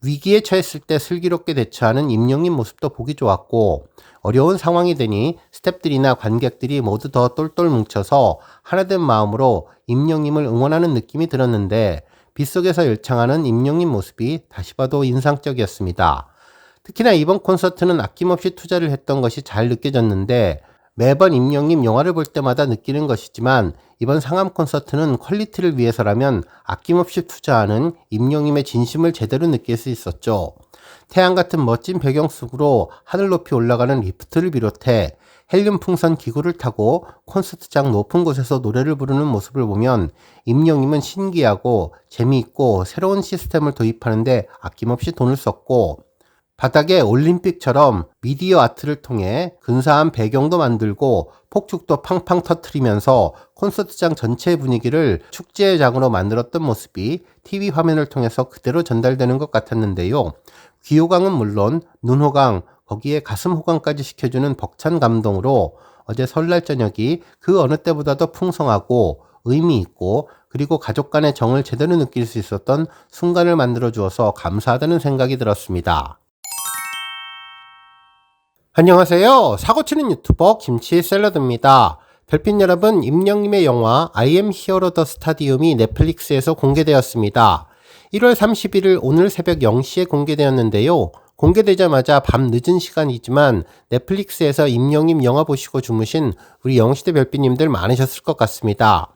위기에 처했을 때 슬기롭게 대처하는 임영웅 모습도 보기 좋았고, 어려운 상황이 되니 스태프들이나 관객들이 모두 더 똘똘 뭉쳐서 하나된 마음으로 임영웅을 응원하는 느낌이 들었는데, 빗속에서 열창하는 임영웅 모습이 다시 봐도 인상적이었습니다. 특히나 이번 콘서트는 아낌없이 투자를 했던 것이 잘 느껴졌는데, 매번 임영웅 영화를 볼 때마다 느끼는 것이지만 이번 상암 콘서트는 퀄리티를 위해서라면 아낌없이 투자하는 임영웅의 진심을 제대로 느낄 수 있었죠. 태양 같은 멋진 배경 속으로 하늘 높이 올라가는 리프트를 비롯해 헬륨 풍선 기구를 타고 콘서트장 높은 곳에서 노래를 부르는 모습을 보면 임영웅은 신기하고 재미있고 새로운 시스템을 도입하는데 아낌없이 돈을 썼고, 바닥에 올림픽처럼 미디어 아트를 통해 근사한 배경도 만들고 폭죽도 팡팡 터트리면서 콘서트장 전체의 분위기를 축제장으로 만들었던 모습이 TV 화면을 통해서 그대로 전달되는 것 같았는데요. 귀호강은 물론 눈호강, 거기에 가슴호강까지 시켜주는 벅찬 감동으로 어제 설날 저녁이 그 어느 때보다도 풍성하고 의미 있고, 그리고 가족 간의 정을 제대로 느낄 수 있었던 순간을 만들어 주어서 감사하다는 생각이 들었습니다. 안녕하세요. 사고치는 유튜버 김치 샐러드입니다. 별빛 여러분, 임영웅의 영화 I am hero the stadium이 넷플릭스에서 공개되었습니다. 1월 31일 오늘 새벽 0시에 공개되었는데요. 공개되자마자 밤 늦은 시간이지만 넷플릭스에서 임영웅 영화 보시고 주무신 우리 영시대 별빛님들 많으셨을 것 같습니다.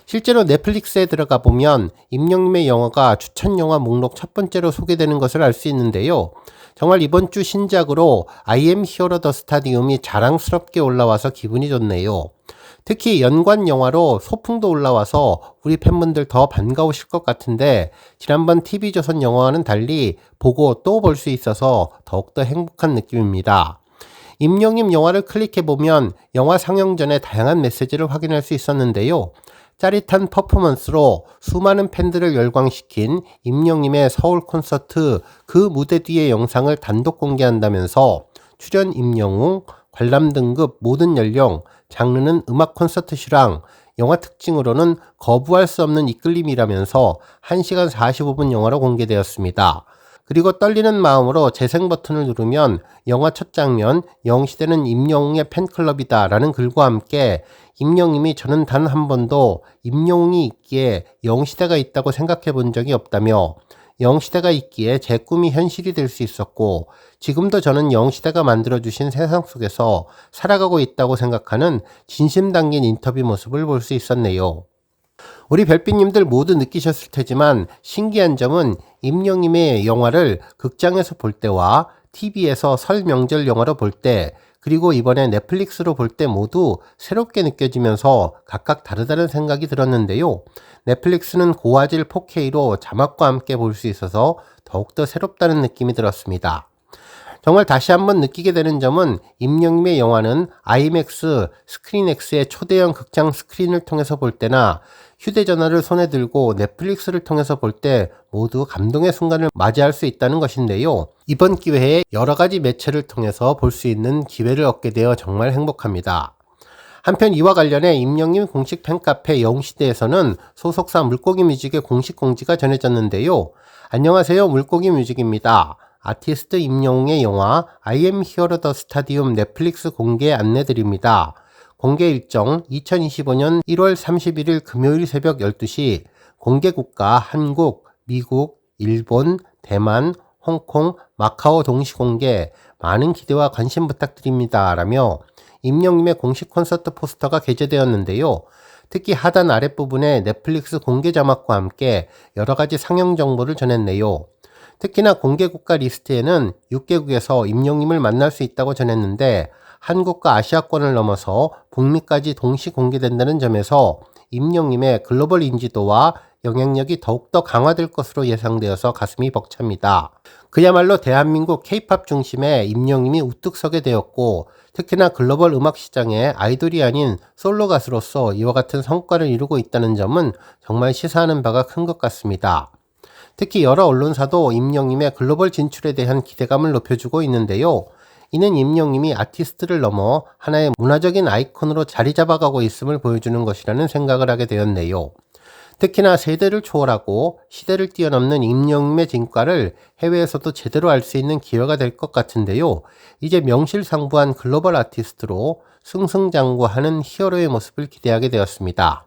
실제로 넷플릭스에 들어가 보면 임영웅의 영화가 추천 영화 목록 첫 번째로 소개되는 것을 알 수 있는데요. 정말 이번 주 신작으로 I am hero the stadium이 자랑스럽게 올라와서 기분이 좋네요. 특히 연관 영화로 소풍도 올라와서 우리 팬분들 더 반가우실 것 같은데, 지난번 TV조선 영화와는 달리 보고 또 볼 수 있어서 더욱더 행복한 느낌입니다. 임영웅 영화를 클릭해보면 영화 상영 전에 다양한 메시지를 확인할 수 있었는데요. 짜릿한 퍼포먼스로 수많은 팬들을 열광시킨 임영웅의 서울 콘서트 그 무대 뒤의 영상을 단독 공개한다면서 출연 임영웅, 관람 등급 모든 연령, 장르는 음악 콘서트 실황, 영화 특징으로는 거부할 수 없는 이끌림이라면서 1시간 45분 영화로 공개되었습니다. 그리고 떨리는 마음으로 재생 버튼을 누르면 영화 첫 장면 영시대는 임영웅의 팬클럽이다 라는 글과 함께 임영웅이 저는 단 한 번도 임영웅이 있기에 영시대가 있다고 생각해 본 적이 없다며, 영시대가 있기에 제 꿈이 현실이 될 수 있었고 지금도 저는 영시대가 만들어주신 세상 속에서 살아가고 있다고 생각하는 진심 담긴 인터뷰 모습을 볼 수 있었네요. 우리 별빛님들 모두 느끼셨을 테지만 신기한 점은 임영웅의 영화를 극장에서 볼 때와 TV에서 설 명절 영화로 볼 때, 그리고 이번에 넷플릭스로 볼 때 모두 새롭게 느껴지면서 각각 다르다는 생각이 들었는데요. 넷플릭스는 고화질 4K로 자막과 함께 볼 수 있어서 더욱더 새롭다는 느낌이 들었습니다. 정말 다시 한번 느끼게 되는 점은 임영웅의 영화는 IMAX, 스크린X의 초대형 극장 스크린을 통해서 볼 때나 휴대전화를 손에 들고 넷플릭스를 통해서 볼 때 모두 감동의 순간을 맞이할 수 있다는 것인데요. 이번 기회에 여러 가지 매체를 통해서 볼 수 있는 기회를 얻게 되어 정말 행복합니다. 한편 이와 관련해 임영웅 공식 팬카페 영시대에서는 소속사 물고기 뮤직의 공식 공지가 전해졌는데요. 안녕하세요, 물고기 뮤직입니다. 아티스트 임영웅의 영화 I am hero the stadium 넷플릭스 공개 안내드립니다. 공개 일정 2025년 1월 31일 금요일 새벽 12시, 공개 국가 한국, 미국, 일본, 대만, 홍콩, 마카오 동시 공개, 많은 기대와 관심 부탁드립니다 라며 임영웅의 공식 콘서트 포스터가 게재되었는데요. 특히 하단 아랫부분에 넷플릭스 공개 자막과 함께 여러가지 상영 정보를 전했네요. 특히나 공개 국가 리스트에는 6개국에서 임영웅을 만날 수 있다고 전했는데, 한국과 아시아권을 넘어서 북미까지 동시 공개된다는 점에서 임영웅의 글로벌 인지도와 영향력이 더욱더 강화될 것으로 예상되어서 가슴이 벅찹니다. 그야말로 대한민국 K-POP 중심의 임영웅이 우뚝 서게 되었고, 특히나 글로벌 음악 시장의 아이돌이 아닌 솔로 가수로서 이와 같은 성과를 이루고 있다는 점은 정말 시사하는 바가 큰 것 같습니다. 특히 여러 언론사도 임영웅의 글로벌 진출에 대한 기대감을 높여주고 있는데요. 이는 임영님이 아티스트를 넘어 하나의 문화적인 아이콘으로 자리 잡아가고 있음을 보여주는 것이라는 생각을 하게 되었네요. 특히나 세대를 초월하고 시대를 뛰어넘는 임영님의 진가를 해외에서도 제대로 알 수 있는 기회가 될 것 같은데요. 이제 명실상부한 글로벌 아티스트로 승승장구하는 히어로의 모습을 기대하게 되었습니다.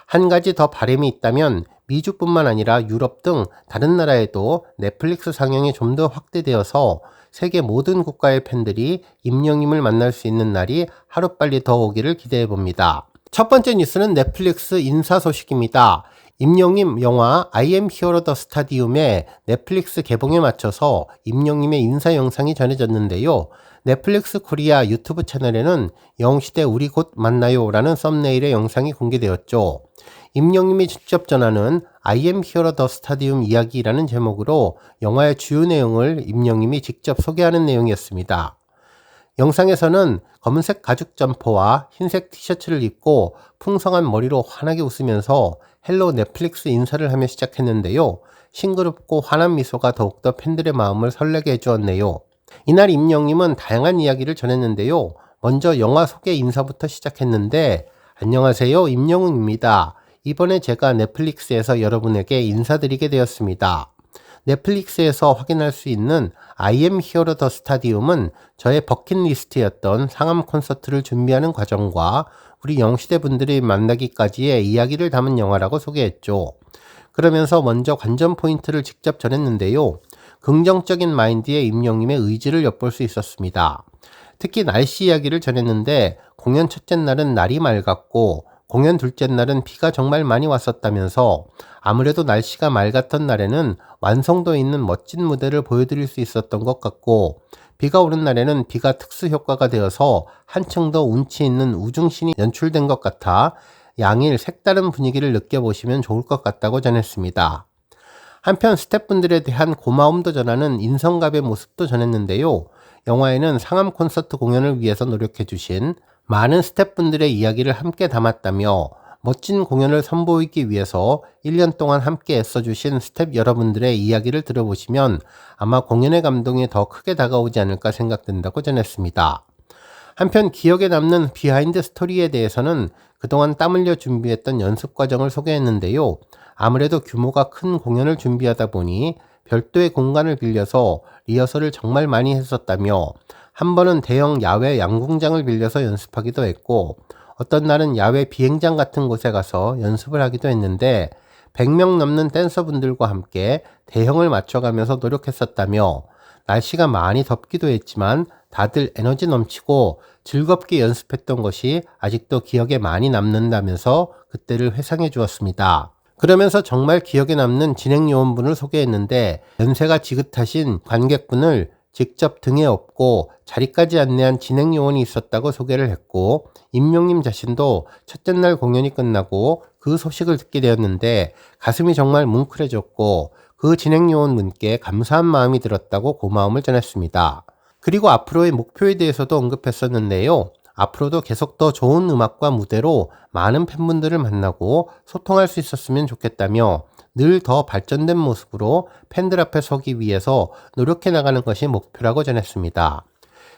한 가지 더 바람이 있다면 미주뿐만 아니라 유럽 등 다른 나라에도 넷플릭스 상영이 좀 더 확대되어서 세계 모든 국가의 팬들이 임영님을 만날 수 있는 날이 하루빨리 더 오기를 기대해 봅니다. 첫 번째 뉴스는 넷플릭스 인사 소식입니다. 임영님 영화 I am hero the stadium의 넷플릭스 개봉에 맞춰서 임영님의 인사 영상이 전해졌는데요. 넷플릭스 코리아 유튜브 채널에는 영시대 우리 곧 만나요 라는 썸네일의 영상이 공개되었죠. 임영님이 직접 전하는 I am hero the stadium 이야기라는 제목으로 영화의 주요 내용을 임영님이 직접 소개하는 내용이었습니다. 영상에서는 검은색 가죽 점퍼와 흰색 티셔츠를 입고 풍성한 머리로 환하게 웃으면서 헬로 넷플릭스 인사를 하며 시작했는데요. 싱그럽고 환한 미소가 더욱더 팬들의 마음을 설레게 해주었네요. 이날 임영님은 다양한 이야기를 전했는데요. 먼저 영화 소개 인사부터 시작했는데 안녕하세요, 임영웅입니다. 이번에 제가 넷플릭스에서 여러분에게 인사드리게 되었습니다. 넷플릭스에서 확인할 수 있는 I am hero the stadium은 저의 버킷리스트였던 상암 콘서트를 준비하는 과정과 우리 영시대 분들이 만나기까지의 이야기를 담은 영화라고 소개했죠. 그러면서 먼저 관전 포인트를 직접 전했는데요. 긍정적인 마인드의 임영님의 의지를 엿볼 수 있었습니다. 특히 날씨 이야기를 전했는데 공연 첫째 날은 날이 맑았고 공연 둘째 날은 비가 정말 많이 왔었다면서 아무래도 날씨가 맑았던 날에는 완성도 있는 멋진 무대를 보여드릴 수 있었던 것 같고 비가 오는 날에는 비가 특수 효과가 되어서 한층 더 운치 있는 우중신이 연출된 것 같아 양일 색다른 분위기를 느껴보시면 좋을 것 같다고 전했습니다. 한편 스태프분들에 대한 고마움도 전하는 인성갑의 모습도 전했는데요. 영화에는 상암 콘서트 공연을 위해서 노력해주신 많은 스태프분들의 이야기를 함께 담았다며 멋진 공연을 선보이기 위해서 1년 동안 함께 애써주신 스태프 여러분들의 이야기를 들어보시면 아마 공연의 감동이 더 크게 다가오지 않을까 생각된다고 전했습니다. 한편 기억에 남는 비하인드 스토리에 대해서는 그동안 땀 흘려 준비했던 연습 과정을 소개했는데요. 아무래도 규모가 큰 공연을 준비하다 보니 별도의 공간을 빌려서 리허설을 정말 많이 했었다며 한 번은 대형 야외 양궁장을 빌려서 연습하기도 했고 어떤 날은 야외 비행장 같은 곳에 가서 연습을 하기도 했는데 100명 넘는 댄서분들과 함께 대형을 맞춰가면서 노력했었다며 날씨가 많이 덥기도 했지만 다들 에너지 넘치고 즐겁게 연습했던 것이 아직도 기억에 많이 남는다면서 그때를 회상해 주었습니다. 그러면서 정말 기억에 남는 진행요원분을 소개했는데 연세가 지긋하신 관객분을 직접 등에 업고 자리까지 안내한 진행요원이 있었다고 소개를 했고 임영님 자신도 첫째 날 공연이 끝나고 그 소식을 듣게 되었는데 가슴이 정말 뭉클해졌고 그 진행요원분께 감사한 마음이 들었다고 고마움을 전했습니다. 그리고 앞으로의 목표에 대해서도 언급했었는데요. 앞으로도 계속 더 좋은 음악과 무대로 많은 팬분들을 만나고 소통할 수 있었으면 좋겠다며 늘 더 발전된 모습으로 팬들 앞에 서기 위해서 노력해 나가는 것이 목표라고 전했습니다.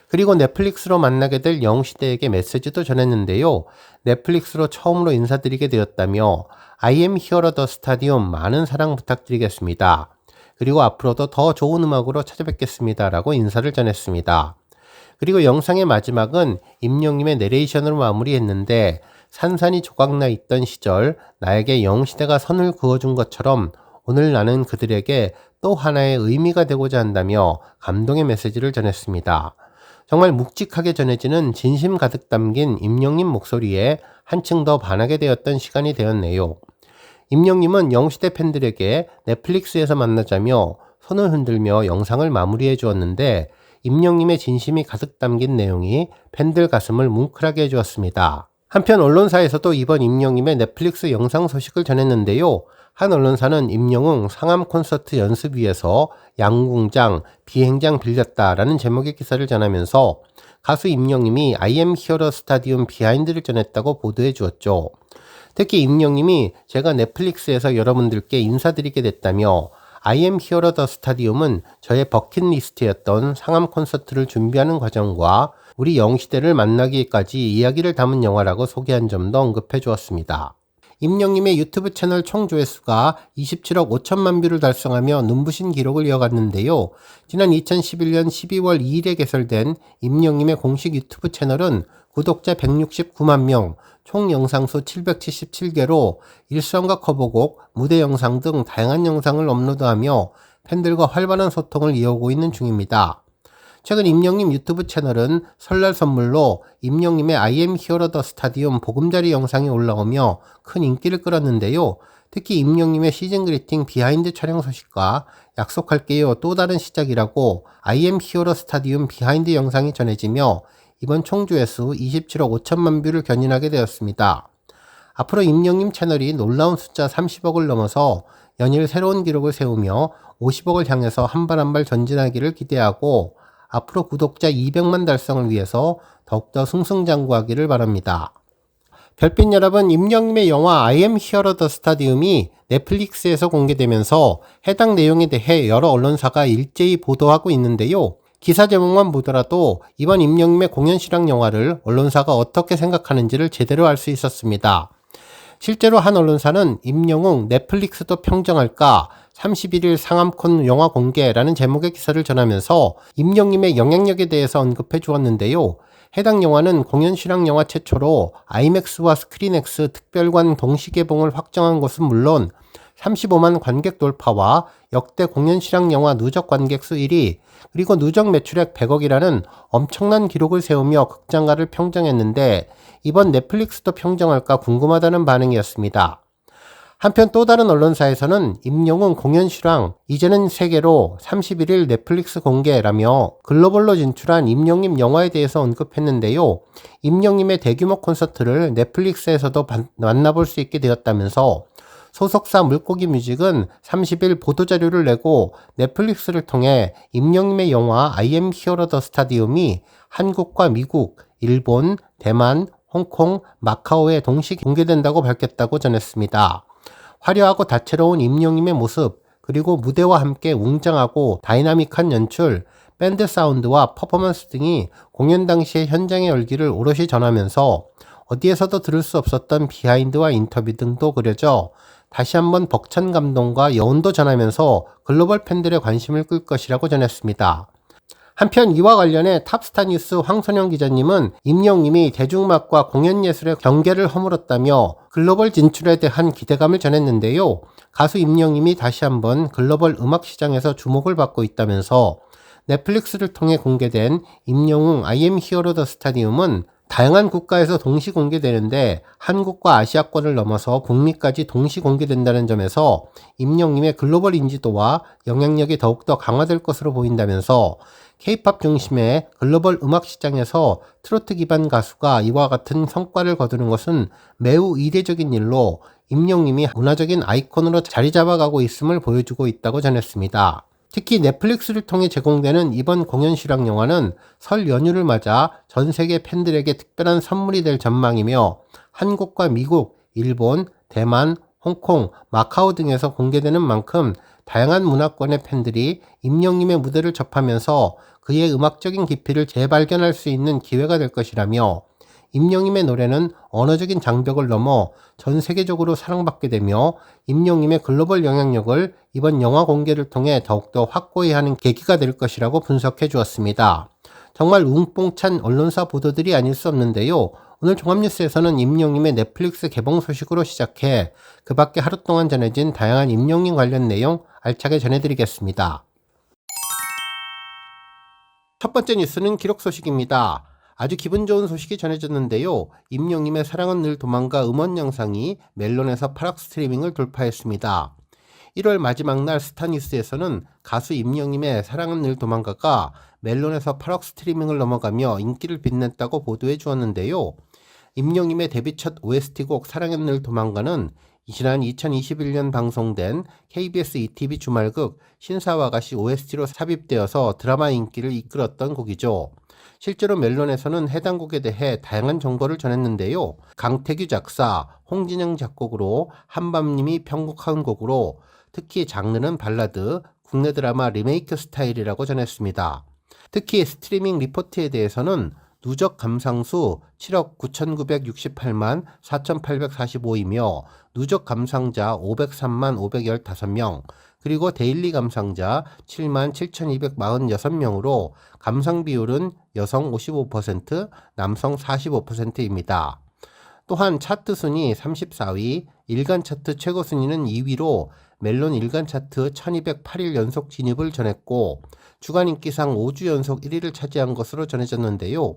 그리고 넷플릭스로 만나게 될 영시대에게 메시지도 전했는데요. 넷플릭스로 처음으로 인사드리게 되었다며 I am hero the stadium 많은 사랑 부탁드리겠습니다. 그리고 앞으로도 더 좋은 음악으로 찾아뵙겠습니다 라고 인사를 전했습니다. 그리고 영상의 마지막은 임영님의 내레이션으로 마무리했는데 산산이 조각나 있던 시절 나에게 영시대가 선을 그어준 것처럼 오늘 나는 그들에게 또 하나의 의미가 되고자 한다며 감동의 메시지를 전했습니다. 정말 묵직하게 전해지는 진심 가득 담긴 임영님 목소리에 한층 더 반하게 되었던 시간이 되었네요. 임영님은 영시대 팬들에게 넷플릭스에서 만나자며 손을 흔들며 영상을 마무리해 주었는데 임영님의 진심이 가득 담긴 내용이 팬들 가슴을 뭉클하게 해주었습니다. 한편 언론사에서도 이번 임영님의 넷플릭스 영상 소식을 전했는데요. 한 언론사는 임영웅 상암 콘서트 연습 위해서 양궁장, 비행장 빌렸다라는 제목의 기사를 전하면서 가수 임영님이 I am hero 스타디움 비하인드를 전했다고 보도해 주었죠. 특히 임영님이 제가 넷플릭스에서 여러분들께 인사드리게 됐다며 I am here the stadium은 저의 버킷리스트였던 상암 콘서트를 준비하는 과정과 우리 영시대를 만나기까지 이야기를 담은 영화라고 소개한 점도 언급해 주었습니다. 임영님의 유튜브 채널 총 조회수가 27억 5천만 뷰를 달성하며 눈부신 기록을 이어갔는데요. 지난 2011년 12월 2일에 개설된 임영님의 공식 유튜브 채널은 구독자 169만 명, 총 영상수 777개로 일성과 커버곡, 무대 영상 등 다양한 영상을 업로드하며 팬들과 활발한 소통을 이어오고 있는 중입니다. 최근 임영님 유튜브 채널은 설날 선물로 임영님의 I am here the stadium 보금자리 영상이 올라오며 큰 인기를 끌었는데요. 특히 임영님의 시즌 그리팅 비하인드 촬영 소식과 약속할게요 또 다른 시작이라고 I am here the stadium 비하인드 영상이 전해지며 이번 총 조회수 27억 5천만 뷰를 견인하게 되었습니다. 앞으로 임영님 채널이 놀라운 숫자 30억을 넘어서 연일 새로운 기록을 세우며 50억을 향해서 한 발 한 발 전진하기를 기대하고 앞으로 구독자 200만 달성을 위해서 더욱더 승승장구하기를 바랍니다. 별빛 여러분, 임영님의 영화 I am here the stadium이 넷플릭스에서 공개되면서 해당 내용에 대해 여러 언론사가 일제히 보도하고 있는데요. 기사 제목만 보더라도 이번 임영님의 공연 실황 영화를 언론사가 어떻게 생각하는지를 제대로 알 수 있었습니다. 실제로 한 언론사는 임영웅 넷플릭스도 평정할까 31일 상암콘 영화 공개라는 제목의 기사를 전하면서 임영님의 영향력에 대해서 언급해 주었는데요. 해당 영화는 공연 실황 영화 최초로 아이맥스와 스크린X 특별관 동시 개봉을 확정한 것은 물론 35만 관객 돌파와 역대 공연 실황 영화 누적 관객 수 1위, 그리고 누적 매출액 100억이라는 엄청난 기록을 세우며 극장가를 평정했는데 이번 넷플릭스도 평정할까 궁금하다는 반응이었습니다. 한편 또 다른 언론사에서는 임영웅 공연 실황 이제는 세계로 31일 넷플릭스 공개라며 글로벌로 진출한 임영님 영화에 대해서 언급했는데요. 임영님의 대규모 콘서트를 넷플릭스에서도 만나볼 수 있게 되었다면서 소속사 물고기 뮤직은 30일 보도자료를 내고 넷플릭스를 통해 임영님의 영화 I am here the stadium이 한국과 미국, 일본, 대만, 홍콩, 마카오에 동시 공개된다고 밝혔다고 전했습니다. 화려하고 다채로운 임영님의 모습, 그리고 무대와 함께 웅장하고 다이나믹한 연출, 밴드 사운드와 퍼포먼스 등이 공연 당시의 현장의 열기를 오롯이 전하면서 어디에서도 들을 수 없었던 비하인드와 인터뷰 등도 그려져 다시 한번 벅찬 감동과 여운도 전하면서 글로벌 팬들의 관심을 끌 것이라고 전했습니다. 한편 이와 관련해 탑스타 뉴스 황선영 기자님은 임영님이 대중음악과 공연예술의 경계를 허물었다며 글로벌 진출에 대한 기대감을 전했는데요. 가수 임영님이 다시 한번 글로벌 음악 시장에서 주목을 받고 있다면서 넷플릭스를 통해 공개된 임영웅 I am here the stadium은 다양한 국가에서 동시 공개되는데 한국과 아시아권을 넘어서 북미까지 동시 공개된다는 점에서 임영님의 글로벌 인지도와 영향력이 더욱더 강화될 것으로 보인다면서 K-팝 중심의 글로벌 음악 시장에서 트로트 기반 가수가 이와 같은 성과를 거두는 것은 매우 이례적인 일로 임영님이 문화적인 아이콘으로 자리 잡아가고 있음을 보여주고 있다고 전했습니다. 특히 넷플릭스를 통해 제공되는 이번 공연 실황 영화는 설 연휴를 맞아 전 세계 팬들에게 특별한 선물이 될 전망이며 한국과 미국, 일본, 대만, 홍콩, 마카오 등에서 공개되는 만큼 다양한 문화권의 팬들이 임영님의 무대를 접하면서 그의 음악적인 깊이를 재발견할 수 있는 기회가 될 것이라며 임영님의 노래는 언어적인 장벽을 넘어 전 세계적으로 사랑받게 되며 임영님의 글로벌 영향력을 이번 영화 공개를 통해 더욱더 확고히 하는 계기가 될 것이라고 분석해 주었습니다. 정말 웅뽕찬 언론사 보도들이 아닐 수 없는데요. 오늘 종합뉴스에서는 임영님의 넷플릭스 개봉 소식으로 시작해 그 밖에 하루 동안 전해진 다양한 임영님 관련 내용 알차게 전해드리겠습니다. 첫 번째 뉴스는 기록 소식입니다. 아주 기분 좋은 소식이 전해졌는데요. 임영님의 사랑은 늘 도망가 음원 영상이 멜론에서 8억 스트리밍을 돌파했습니다. 1월 마지막 날 스타뉴스에서는 가수 임영님의 사랑은 늘 도망가가 멜론에서 8억 스트리밍을 넘어가며 인기를 빛냈다고 보도해 주었는데요. 임영님의 데뷔 첫 OST곡 사랑은 늘 도망가는 지난 2021년 방송된 KBS ETV 주말극 신사와가시 OST로 삽입되어서 드라마 인기를 이끌었던 곡이죠. 실제로 멜론에서는 해당 곡에 대해 다양한 정보를 전했는데요. 강태규 작사, 홍진영 작곡으로 한밤님이 편곡한 곡으로 특히 장르는 발라드, 국내 드라마 리메이크 스타일이라고 전했습니다. 특히 스트리밍 리포트에 대해서는 누적 감상수 7억 9,968만 4,845이며 누적 감상자 503만 515명, 그리고 데일리 감상자 7만 7,246명으로 감상 비율은 여성 55%, 남성 45%입니다. 또한 차트 순위 34위, 일간 차트 최고 순위는 2위로 멜론 일간 차트 1208일 연속 진입을 전했고 주간 인기상 5주 연속 1위를 차지한 것으로 전해졌는데요.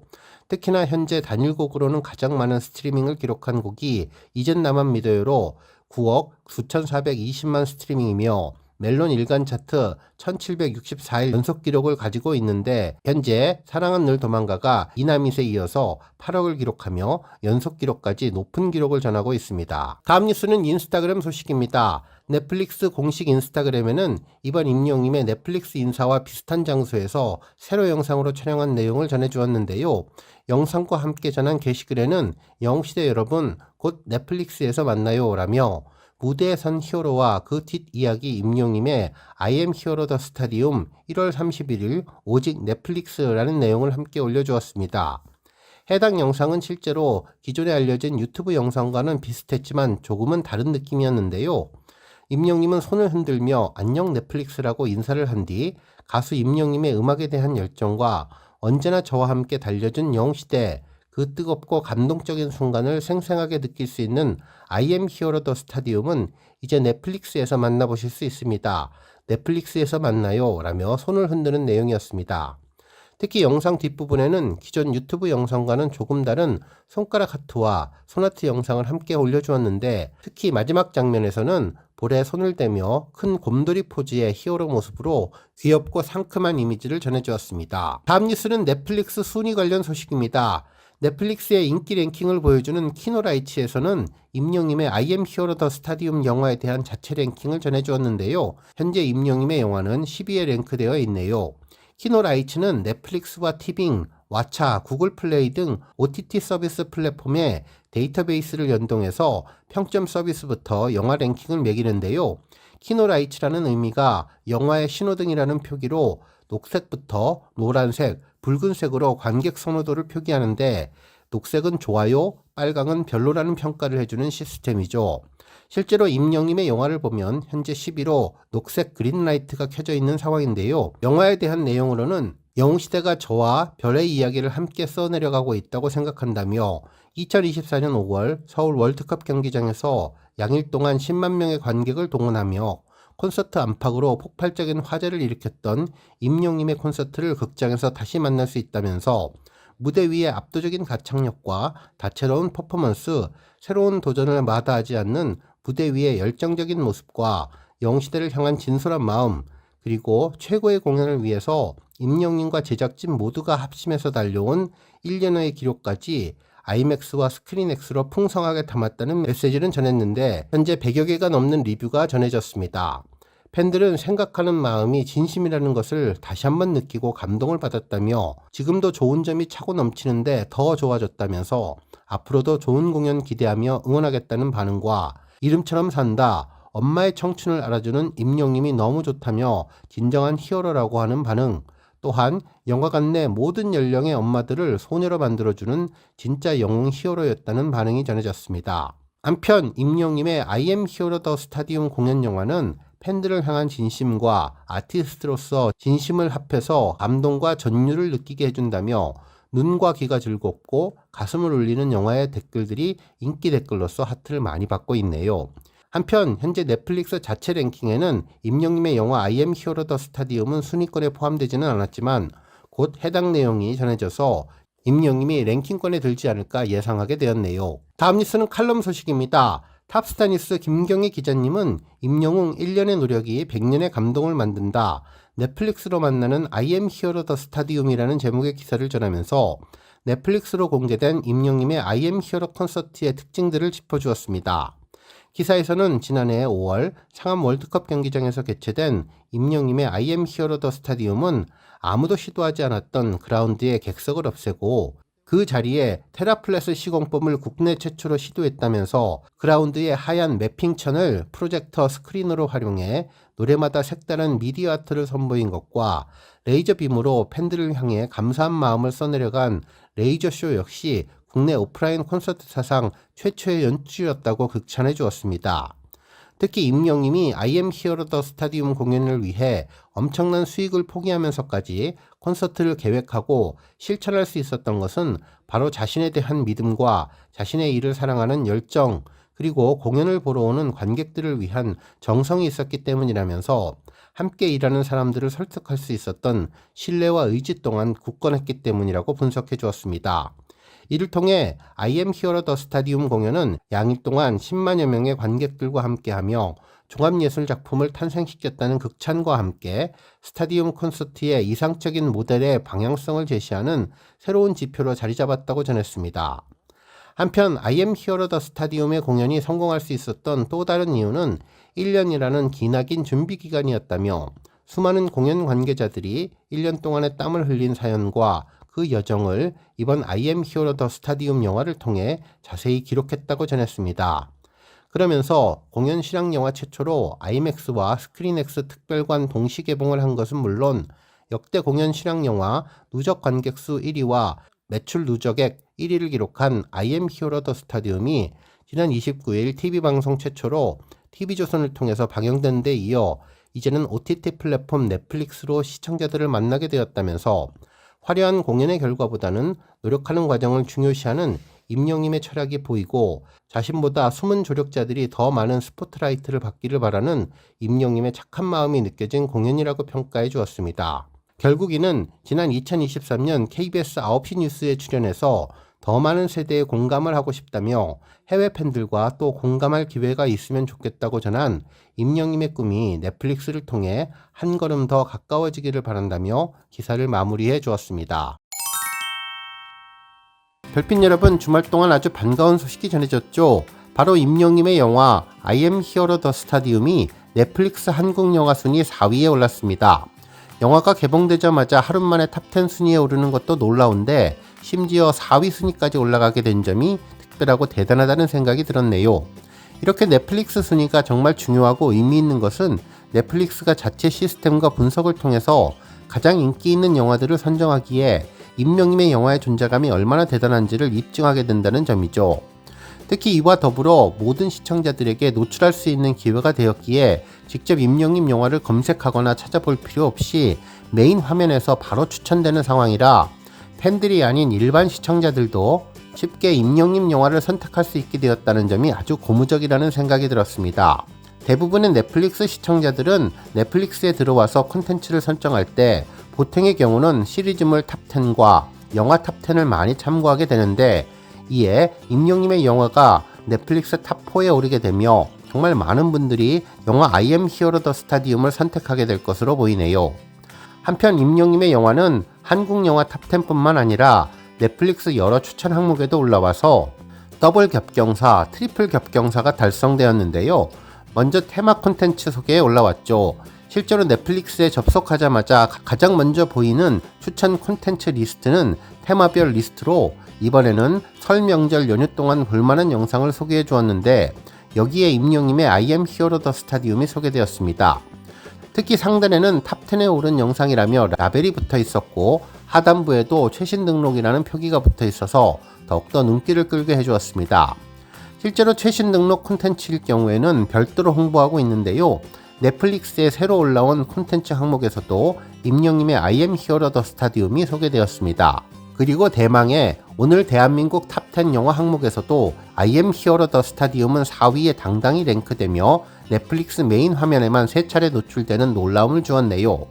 특히나 현재 단일곡으로는 가장 많은 스트리밍을 기록한 곡이 이젠 나만 믿어요로 9억 9,420만 스트리밍이며 멜론 일간 차트 1764일 연속 기록을 가지고 있는데 현재 사랑은 늘 도망가가 이남잇에 이어서 8억을 기록하며 연속 기록까지 높은 기록을 전하고 있습니다. 다음 뉴스는 인스타그램 소식입니다. 넷플릭스 공식 인스타그램에는 이번 임영웅의 넷플릭스 인사와 비슷한 장소에서 세로 영상으로 촬영한 내용을 전해주었는데요. 영상과 함께 전한 게시글에는 영웅시대 여러분 곧 넷플릭스에서 만나요 라며 무대에 선 히어로와 그 뒷이야기 임영웅의 I am hero the stadium 1월 31일 오직 넷플릭스라는 내용을 함께 올려주었습니다. 해당 영상은 실제로 기존에 알려진 유튜브 영상과는 비슷했지만 조금은 다른 느낌이었는데요. 임영웅은 손을 흔들며 안녕 넷플릭스라고 인사를 한 뒤 가수 임영웅의 음악에 대한 열정과 언제나 저와 함께 달려준 영웅시대 그 뜨겁고 감동적인 순간을 생생하게 느낄 수 있는 I am hero the stadium은 이제 넷플릭스에서 만나보실 수 있습니다. 넷플릭스에서 만나요 라며 손을 흔드는 내용이었습니다. 특히 영상 뒷부분에는 기존 유튜브 영상과는 조금 다른 손가락 하트와 손하트 영상을 함께 올려주었는데 특히 마지막 장면에서는 볼에 손을 대며 큰 곰돌이 포즈의 히어로 모습으로 귀엽고 상큼한 이미지를 전해주었습니다. 다음 뉴스는 넷플릭스 순위 관련 소식입니다. 넷플릭스의 인기 랭킹을 보여주는 키노라이츠에서는 임영웅의 I am hero the stadium 영화에 대한 자체 랭킹을 전해주었는데요. 현재 임영웅의 영화는 10위에 랭크되어 있네요. 키노라이츠는 넷플릭스와 티빙, 왓챠, 구글 플레이 등 OTT 서비스 플랫폼에 데이터베이스를 연동해서 평점 서비스부터 영화 랭킹을 매기는데요. 키노라이츠라는 의미가 영화의 신호등이라는 표기로 녹색부터 노란색, 붉은색으로 관객 선호도를 표기하는데 녹색은 좋아요, 빨강은 별로라는 평가를 해주는 시스템이죠. 실제로 임영웅의 영화를 보면 현재 10위로 녹색 그린라이트가 켜져 있는 상황인데요. 영화에 대한 내용으로는 영웅시대가 저와 별의 이야기를 함께 써내려가고 있다고 생각한다며 2024년 5월 서울 월드컵 경기장에서 양일 동안 10만 명의 관객을 동원하며 콘서트 안팎으로 폭발적인 화제를 일으켰던 임영웅의 콘서트를 극장에서 다시 만날 수 있다면서 무대 위의 압도적인 가창력과 다채로운 퍼포먼스, 새로운 도전을 마다하지 않는 무대 위의 열정적인 모습과 영웅시대를 향한 진솔한 마음, 그리고 최고의 공연을 위해서 임영웅과 제작진 모두가 합심해서 달려온 1년의 기록까지 아이맥스와 스크린X로 풍성하게 담았다는 메시지를 전했는데 현재 100여 개가 넘는 리뷰가 전해졌습니다. 팬들은 생각하는 마음이 진심이라는 것을 다시 한번 느끼고 감동을 받았다며 지금도 좋은 점이 차고 넘치는데 더 좋아졌다면서 앞으로도 좋은 공연 기대하며 응원하겠다는 반응과 이름처럼 산다, 엄마의 청춘을 알아주는 임영웅이 너무 좋다며 진정한 히어로라고 하는 반응, 또한 영화관 내 모든 연령의 엄마들을 소녀로 만들어주는 진짜 영웅 히어로였다는 반응이 전해졌습니다. 한편 임영웅의 I am hero the stadium 공연 영화는 팬들을 향한 진심과 아티스트로서 진심을 합해서 감동과 전율을 느끼게 해준다며 눈과 귀가 즐겁고 가슴을 울리는 영화의 댓글들이 인기 댓글로서 하트를 많이 받고 있네요. 한편 현재 넷플릭스 자체 랭킹에는 임영웅의 영화 I am hero the stadium은 순위권에 포함되지는 않았지만 곧 해당 내용이 전해져서 임영웅이 랭킹권에 들지 않을까 예상하게 되었네요. 다음 뉴스는 칼럼 소식입니다. 탑스타 뉴스 김경희 기자님은 임영웅 1년의 노력이 100년의 감동을 만든다. 넷플릭스로 만나는 I am hero the stadium이라는 제목의 기사를 전하면서 넷플릭스로 공개된 임영웅의 I am hero 콘서트의 특징들을 짚어주었습니다. 기사에서는 지난해 5월 상암 월드컵 경기장에서 개최된 임영웅의 I am hero the stadium은 아무도 시도하지 않았던 그라운드의 객석을 없애고 그 자리에 테라플래스 시공법을 국내 최초로 시도했다면서 그라운드의 하얀 매핑천을 프로젝터 스크린으로 활용해 노래마다 색다른 미디어 아트를 선보인 것과 레이저빔으로 팬들을 향해 감사한 마음을 써내려간 레이저쇼 역시 국내 오프라인 콘서트 사상 최초의 연출이었다고 극찬해 주었습니다. 특히 임영님이 I am Hero the Stadium 공연을 위해 엄청난 수익을 포기하면서까지 콘서트를 계획하고 실천할 수 있었던 것은 바로 자신에 대한 믿음과 자신의 일을 사랑하는 열정, 그리고 공연을 보러 오는 관객들을 위한 정성이 있었기 때문이라면서 함께 일하는 사람들을 설득할 수 있었던 신뢰와 의지 또한 굳건했기 때문이라고 분석해 주었습니다. 이를 통해 I am Hero the Stadium 공연은 양일 동안 10만여 명의 관객들과 함께하며 종합예술작품을 탄생시켰다는 극찬과 함께 스타디움 콘서트의 이상적인 모델의 방향성을 제시하는 새로운 지표로 자리 잡았다고 전했습니다. 한편 I am Hero the Stadium의 공연이 성공할 수 있었던 또 다른 이유는 1년이라는 기나긴 준비 기간이었다며 수많은 공연 관계자들이 1년 동안의 땀을 흘린 사연과 그 여정을 이번 I am Hero the Stadium 영화를 통해 자세히 기록했다고 전했습니다. 그러면서 공연 실황 영화 최초로 IMAX와 스크린X 특별관 동시 개봉을 한 것은 물론 역대 공연 실황 영화 누적 관객수 1위와 매출 누적액 1위를 기록한 I am Hero the Stadium이 지난 29일 TV방송 최초로 TV조선을 통해서 방영된 데 이어 이제는 OTT 플랫폼 넷플릭스로 시청자들을 만나게 되었다면서 화려한 공연의 결과보다는 노력하는 과정을 중요시하는 임영님의 철학이 보이고 자신보다 숨은 조력자들이 더 많은 스포트라이트를 받기를 바라는 임영님의 착한 마음이 느껴진 공연이라고 평가해 주었습니다. 결국 이는 지난 2023년 KBS 9시 뉴스에 출연해서 더 많은 세대에 공감을 하고 싶다며 해외 팬들과 또 공감할 기회가 있으면 좋겠다고 전한 임영님의 꿈이 넷플릭스를 통해 한 걸음 더 가까워지기를 바란다며 기사를 마무리해 주었습니다. 별빛 여러분, 주말 동안 아주 반가운 소식이 전해졌죠. 바로 임영님의 영화 I am Hero the Stadium이 넷플릭스 한국 영화 순위 4위에 올랐습니다. 영화가 개봉되자마자 하루 만에 탑10 순위에 오르는 것도 놀라운데 심지어 4위 순위까지 올라가게 된 점이 특별하고 대단하다는 생각이 들었네요. 이렇게 넷플릭스 순위가 정말 중요하고 의미 있는 것은 넷플릭스가 자체 시스템과 분석을 통해서 가장 인기 있는 영화들을 선정하기에 임영님의 영화의 존재감이 얼마나 대단한지를 입증하게 된다는 점이죠. 특히 이와 더불어 모든 시청자들에게 노출할 수 있는 기회가 되었기에 직접 임영님 영화를 검색하거나 찾아볼 필요 없이 메인 화면에서 바로 추천되는 상황이라 팬들이 아닌 일반 시청자들도 쉽게 임영님 영화를 선택할 수 있게 되었다는 점이 아주 고무적이라는 생각이 들었습니다. 대부분의 넷플릭스 시청자들은 넷플릭스에 들어와서 콘텐츠를 설정할 때 보통의 경우는 시리즈물 탑10과 영화 탑10을 많이 참고하게 되는데 이에 임영님의 영화가 넷플릭스 탑4에 오르게 되며 정말 많은 분들이 영화 I am Hero the Stadium을 선택하게 될 것으로 보이네요. 한편 임영님의 영화는 한국 영화 탑10뿐만 아니라 넷플릭스 여러 추천 항목에도 올라와서 더블 겹경사, 트리플 겹경사가 달성되었는데요. 먼저 테마 콘텐츠 소개에 올라왔죠. 실제로 넷플릭스에 접속하자마자 가장 먼저 보이는 추천 콘텐츠 리스트는 테마별 리스트로 이번에는 설 명절 연휴 동안 볼만한 영상을 소개해 주었는데 여기에 임영님의 I am Hero the Stadium이 소개되었습니다. 특히 상단에는 탑10에 오른 영상이라며 라벨이 붙어 있었고 하단부에도 최신 등록이라는 표기가 붙어 있어서 더욱더 눈길을 끌게 해주었습니다. 실제로 최신 등록 콘텐츠일 경우에는 별도로 홍보하고 있는데요. 넷플릭스에 새로 올라온 콘텐츠 항목에서도 임영님의 I am Hero the Stadium이 소개되었습니다. 그리고 대망의 오늘 대한민국 탑10 영화 항목에서도 I am Hero the Stadium은 4위에 당당히 랭크되며 넷플릭스 메인 화면에만 3차례 노출되는 놀라움을 주었네요.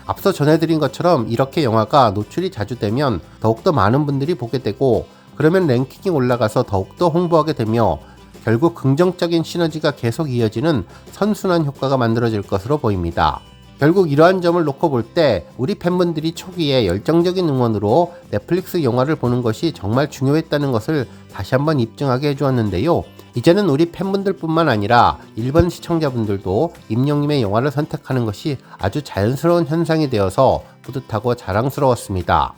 앞서 전해드린 것처럼 이렇게 영화가 노출이 자주 되면 더욱더 많은 분들이 보게 되고 그러면 랭킹이 올라가서 더욱더 홍보하게 되며 결국 긍정적인 시너지가 계속 이어지는 선순환 효과가 만들어질 것으로 보입니다. 결국 이러한 점을 놓고 볼 때 우리 팬분들이 초기에 열정적인 응원으로 넷플릭스 영화를 보는 것이 정말 중요했다는 것을 다시 한번 입증하게 해주었는데요. 이제는 우리 팬분들뿐만 아니라 일반 시청자분들도 임영님의 영화를 선택하는 것이 아주 자연스러운 현상이 되어서 뿌듯하고 자랑스러웠습니다.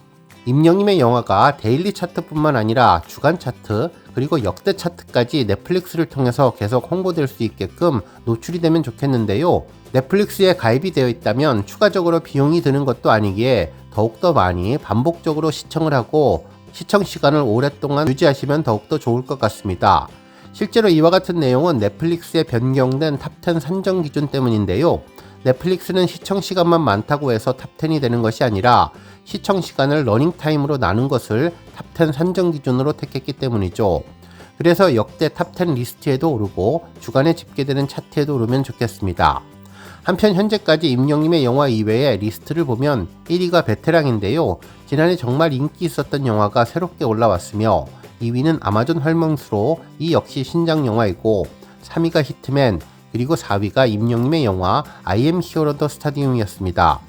임영님의 영화가 데일리 차트뿐만 아니라 주간 차트 그리고 역대 차트까지 넷플릭스를 통해서 계속 홍보될 수 있게끔 노출이 되면 좋겠는데요. 넷플릭스에 가입이 되어 있다면 추가적으로 비용이 드는 것도 아니기에 더욱더 많이 반복적으로 시청을 하고 시청 시간을 오랫동안 유지하시면 더욱더 좋을 것 같습니다. 실제로 이와 같은 내용은 넷플릭스의 변경된 탑10 산정 기준 때문인데요. 넷플릭스는 시청 시간만 많다고 해서 탑10이 되는 것이 아니라 시청 시간을 러닝타임으로 나눈 것을 탑10 산정 기준으로 택했기 때문이죠. 그래서 역대 탑10 리스트에도 오르고 주간에 집계되는 차트에도 오르면 좋겠습니다. 한편 현재까지 임영님의 영화 이외에 리스트를 보면 1위가 베테랑인데요. 지난해 정말 인기 있었던 영화가 새롭게 올라왔으며 2위는 아마존 활명수로 이 역시 신작 영화이고 3위가 히트맨 그리고 4위가 임영님의 영화 I am hero the stadium이었습니다.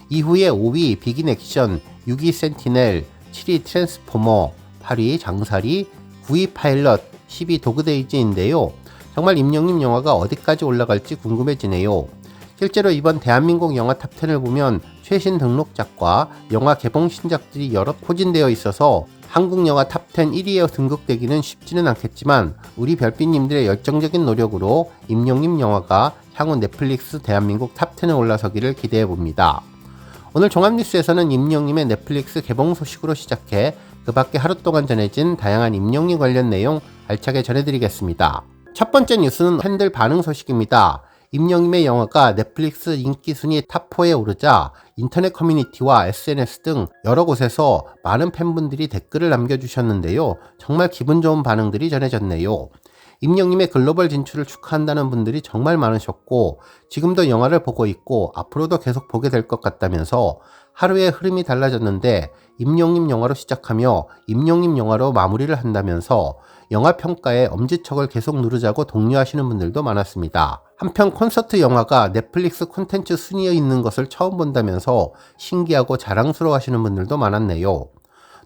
이후에 5위 비긴 액션, 6위 센티넬, 7위 트랜스포머, 8위 장사리, 9위 파일럿, 10위 도그데이즈인데요. 정말 임영님 영화가 어디까지 올라갈지 궁금해지네요. 실제로 이번 대한민국 영화 탑10을 보면 최신 등록작과 영화 개봉 신작들이 여러 포진되어 있어서 한국 영화 탑10 1위에 등극되기는 쉽지는 않겠지만 우리 별빛님들의 열정적인 노력으로 임영님 영화가 향후 넷플릭스 대한민국 탑10에 올라서기를 기대해봅니다. 오늘 종합뉴스에서는 임영님의 넷플릭스 개봉 소식으로 시작해 그 밖에 하루 동안 전해진 다양한 임영님 관련 내용 알차게 전해드리겠습니다. 첫 번째 뉴스는 팬들 반응 소식입니다. 임영님의 영화가 넷플릭스 인기 순위 탑4에 오르자 인터넷 커뮤니티와 SNS 등 여러 곳에서 많은 팬분들이 댓글을 남겨주셨는데요. 정말 기분 좋은 반응들이 전해졌네요. 임영님의 글로벌 진출을 축하한다는 분들이 정말 많으셨고 지금도 영화를 보고 있고 앞으로도 계속 보게 될 것 같다면서 하루의 흐름이 달라졌는데 임영님 영화로 시작하며 임영님 영화로 마무리를 한다면서 영화 평가에 엄지척을 계속 누르자고 독려하시는 분들도 많았습니다. 한편 콘서트 영화가 넷플릭스 콘텐츠 순위에 있는 것을 처음 본다면서 신기하고 자랑스러워 하시는 분들도 많았네요.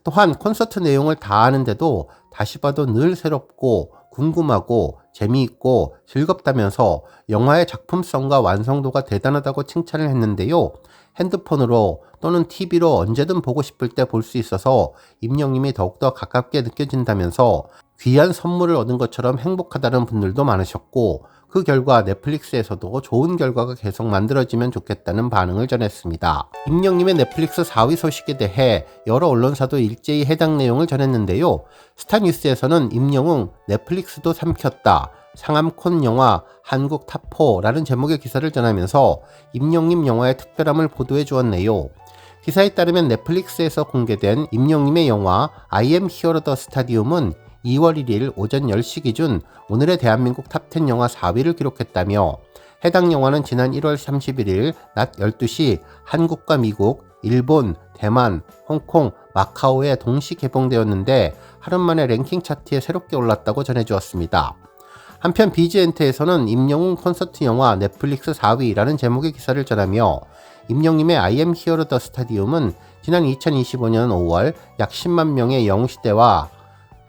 또한 콘서트 내용을 다 아는데도 다시 봐도 늘 새롭고 궁금하고 재미있고 즐겁다면서 영화의 작품성과 완성도가 대단하다고 칭찬을 했는데요. 핸드폰으로 또는 TV로 언제든 보고 싶을 때 볼 수 있어서 임영님이 더욱더 가깝게 느껴진다면서 귀한 선물을 얻은 것처럼 행복하다는 분들도 많으셨고 그 결과 넷플릭스에서도 좋은 결과가 계속 만들어지면 좋겠다는 반응을 전했습니다. 임영님의 넷플릭스 4위 소식에 대해 여러 언론사도 일제히 해당 내용을 전했는데요. 스타뉴스에서는 임영웅 넷플릭스도 삼켰다. 상암콘 영화 한국 탑4라는 제목의 기사를 전하면서 임영님 영화의 특별함을 보도해 주었네요. 기사에 따르면 넷플릭스에서 공개된 임영님의 영화 I am hero the stadium은 2월 1일 오전 10시 기준 오늘의 대한민국 탑10 영화 4위를 기록했다며 해당 영화는 지난 1월 31일 낮 12시 한국과 미국, 일본, 대만, 홍콩, 마카오에 동시 개봉되었는데 하루 만에 랭킹 차트에 새롭게 올랐다고 전해주었습니다. 한편 비지엔트에서는 임영웅 콘서트 영화 넷플릭스 4위라는 제목의 기사를 전하며 임영님의 I am hero the stadium은 지난 2025년 5월 약 10만 명의 영웅시대와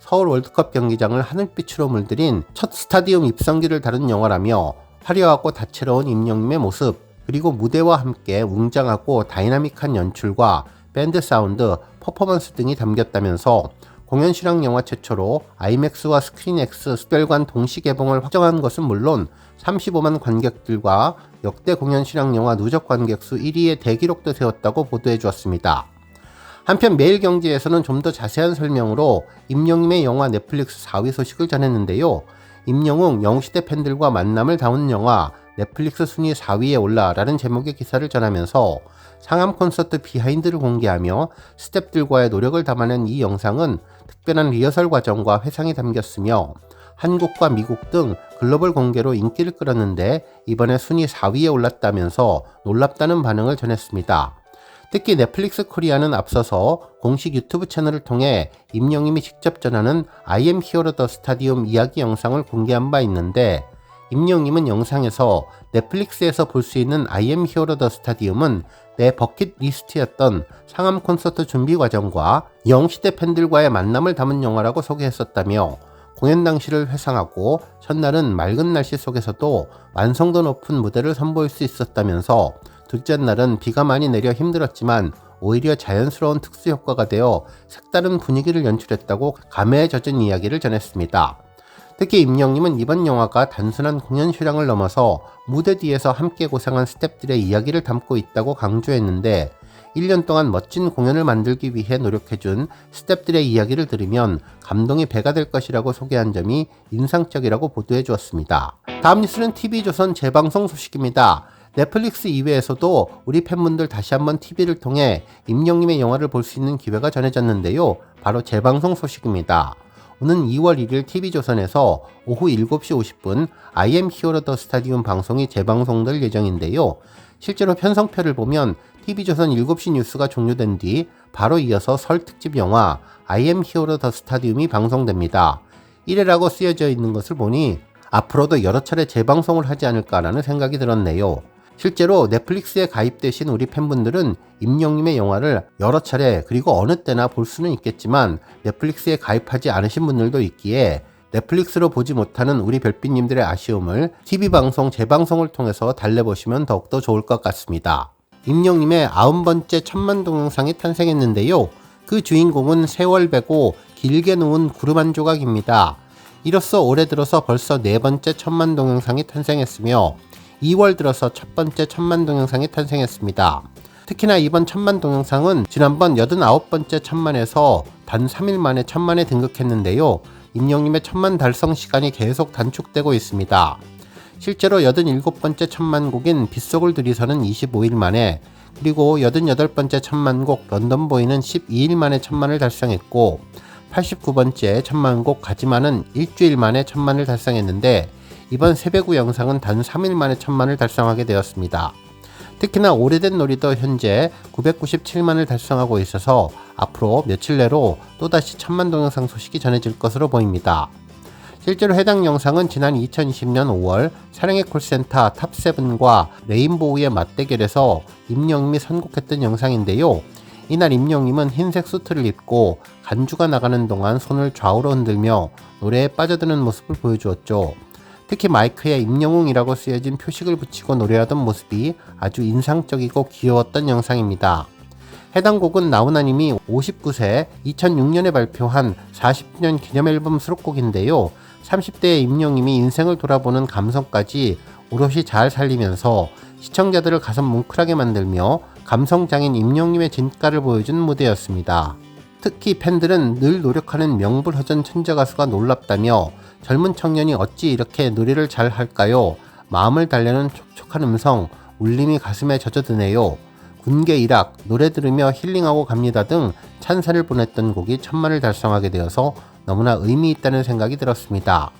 서울 월드컵 경기장을 하늘빛으로 물들인 첫 스타디움 입성기를 다룬 영화라며 화려하고 다채로운 임영님의 모습 그리고 무대와 함께 웅장하고 다이나믹한 연출과 밴드 사운드, 퍼포먼스 등이 담겼다면서 공연 실황 영화 최초로 아이맥스와 스크린X 특별관 동시 개봉을 확정한 것은 물론 35만 관객들과 역대 공연 실황 영화 누적 관객수 1위의 대기록도 세웠다고 보도해 주었습니다. 한편 매일경제에서는 좀 더 자세한 설명으로 임영웅의 영화 넷플릭스 4위 소식을 전했는데요. 임영웅 영웅시대 팬들과 만남을 담은 영화 넷플릭스 순위 4위에 올라라는 제목의 기사를 전하면서 상암 콘서트 비하인드를 공개하며 스태프들과의 노력을 담아낸 이 영상은 특별한 리허설 과정과 회상이 담겼으며 한국과 미국 등 글로벌 공개로 인기를 끌었는데 이번에 순위 4위에 올랐다면서 놀랍다는 반응을 전했습니다. 특히 넷플릭스 코리아는 앞서서 공식 유튜브 채널을 통해 임영웅이 직접 전하는 I am hero the stadium 이야기 영상을 공개한 바 있는데 임영웅은 영상에서 넷플릭스에서 볼 수 있는 I am hero the stadium은 내 버킷리스트였던 상암 콘서트 준비 과정과 영웅시대 팬들과의 만남을 담은 영화라고 소개했었다며 공연 당시를 회상하고 첫날은 맑은 날씨 속에서도 완성도 높은 무대를 선보일 수 있었다면서 둘째 날은 비가 많이 내려 힘들었지만 오히려 자연스러운 특수 효과가 되어 색다른 분위기를 연출했다고 감회에 젖은 이야기를 전했습니다. 특히 임영님은 이번 영화가 단순한 공연 실황을 넘어서 무대 뒤에서 함께 고생한 스태프들의 이야기를 담고 있다고 강조했는데 1년 동안 멋진 공연을 만들기 위해 노력해준 스태프들의 이야기를 들으면 감동이 배가 될 것이라고 소개한 점이 인상적이라고 보도해 주었습니다. 다음 뉴스는 TV조선 재방송 소식입니다. 넷플릭스 이외에서도 우리 팬분들 다시 한번 TV를 통해 임영님의 영화를 볼 수 있는 기회가 전해졌는데요. 바로 재방송 소식입니다. 오는 2월 1일 TV조선에서 오후 7시 50분 I am hero the stadium 방송이 재방송될 예정인데요. 실제로 편성표를 보면 TV조선 7시 뉴스가 종료된 뒤 바로 이어서 설 특집 영화 I am hero the stadium이 방송됩니다. 1회라고 쓰여져 있는 것을 보니 앞으로도 여러 차례 재방송을 하지 않을까라는 생각이 들었네요. 실제로 넷플릭스에 가입되신 우리 팬분들은 임영님의 영화를 여러 차례 그리고 어느 때나 볼 수는 있겠지만 넷플릭스에 가입하지 않으신 분들도 있기에 넷플릭스로 보지 못하는 우리 별빛님들의 아쉬움을 TV방송 재방송을 통해서 달래보시면 더욱더 좋을 것 같습니다. 임영님의 90번째 천만 동영상이 탄생했는데요. 그 주인공은 세월배고 길게 놓은 구름 한 조각입니다. 이로써 올해 들어서 벌써 4번째 천만 동영상이 탄생했으며 2월 들어서 첫 번째 천만 동영상이 탄생했습니다. 특히나 이번 천만 동영상은 지난번 89번째 천만에서 단 3일 만에 천만에 등극했는데요. 임영님의 천만 달성 시간이 계속 단축되고 있습니다. 실제로 87번째 천만곡인 빗속을 들이서는 25일 만에, 그리고 88번째 천만곡 런던보이는 12일 만에 천만을 달성했고 89번째 천만곡 가지마는 일주일 만에 천만을 달성했는데 이번 세배구 영상은 단 3일 만에 천만을 달성하게 되었습니다. 특히나 오래된 놀이도 현재 997만을 달성하고 있어서 앞으로 며칠 내로 또다시 천만 동영상 소식이 전해질 것으로 보입니다. 실제로 해당 영상은 지난 2020년 5월 사랑의 콜센터 탑7과 레인보우의 맞대결에서 임영님이 선곡했던 영상인데요. 이날 임영님은 흰색 수트를 입고 간주가 나가는 동안 손을 좌우로 흔들며 노래에 빠져드는 모습을 보여주었죠. 특히 마이크에 임영웅이라고 쓰여진 표식을 붙이고 노래하던 모습이 아주 인상적이고 귀여웠던 영상입니다. 해당 곡은 나훈아님이 59세 2006년에 발표한 40주년 기념앨범 수록곡인데요. 30대의 임영님이 인생을 돌아보는 감성까지 오롯이 잘 살리면서 시청자들을 가슴 뭉클하게 만들며 감성장인 임영님의 진가를 보여준 무대였습니다. 특히 팬들은 늘 노력하는 명불허전 천재가수가 놀랍다며 젊은 청년이 어찌 이렇게 노래를 잘 할까요? 마음을 달래는 촉촉한 음성, 울림이 가슴에 젖어드네요. 군계 일학, 노래 들으며 힐링하고 갑니다 등 찬사를 보냈던 곡이 천만을 달성하게 되어서 너무나 의미 있다는 생각이 들었습니다.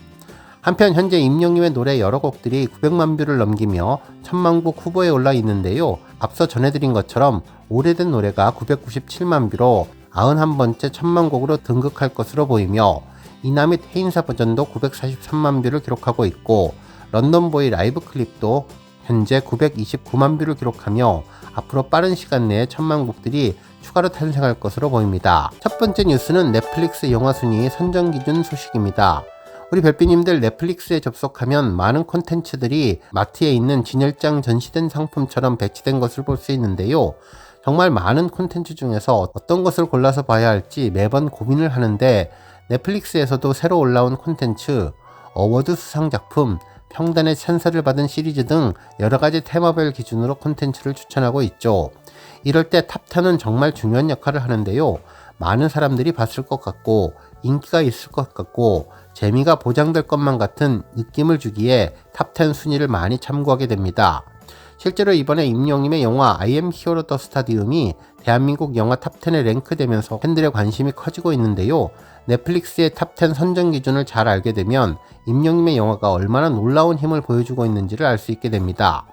한편 현재 임영님의 노래 여러 곡들이 900만 뷰를 넘기며 천만곡 후보에 올라 있는데요. 앞서 전해드린 것처럼 오래된 노래가 997만 뷰로 91번째 천만곡으로 등극할 것으로 보이며 이나 및 해인사 버전도 943만 뷰를 기록하고 있고 런던보이 라이브 클립도 현재 929만 뷰를 기록하며 앞으로 빠른 시간 내에 천만 곡들이 추가로 탄생할 것으로 보입니다. 첫 번째 뉴스는 넷플릭스 영화 순위 선정 기준 소식입니다. 우리 별빛님들 넷플릭스에 접속하면 많은 콘텐츠들이 마트에 있는 진열장 전시된 상품처럼 배치된 것을 볼 수 있는데요. 정말 많은 콘텐츠 중에서 어떤 것을 골라서 봐야 할지 매번 고민을 하는데 넷플릭스에서도 새로 올라온 콘텐츠, 어워드 수상 작품, 평단의 찬사를 받은 시리즈 등 여러가지 테마별 기준으로 콘텐츠를 추천하고 있죠. 이럴 때 탑10은 정말 중요한 역할을 하는데요. 많은 사람들이 봤을 것 같고 인기가 있을 것 같고 재미가 보장될 것만 같은 느낌을 주기에 탑10 순위를 많이 참고하게 됩니다. 실제로 이번에 임영님의 영화 I am hero the stadium이 대한민국 영화 탑10에 랭크되면서 팬들의 관심이 커지고 있는데요. 넷플릭스의 탑10 선정 기준을 잘 알게 되면 임영님의 영화가 얼마나 놀라운 힘을 보여주고 있는지를 알 수 있게 됩니다.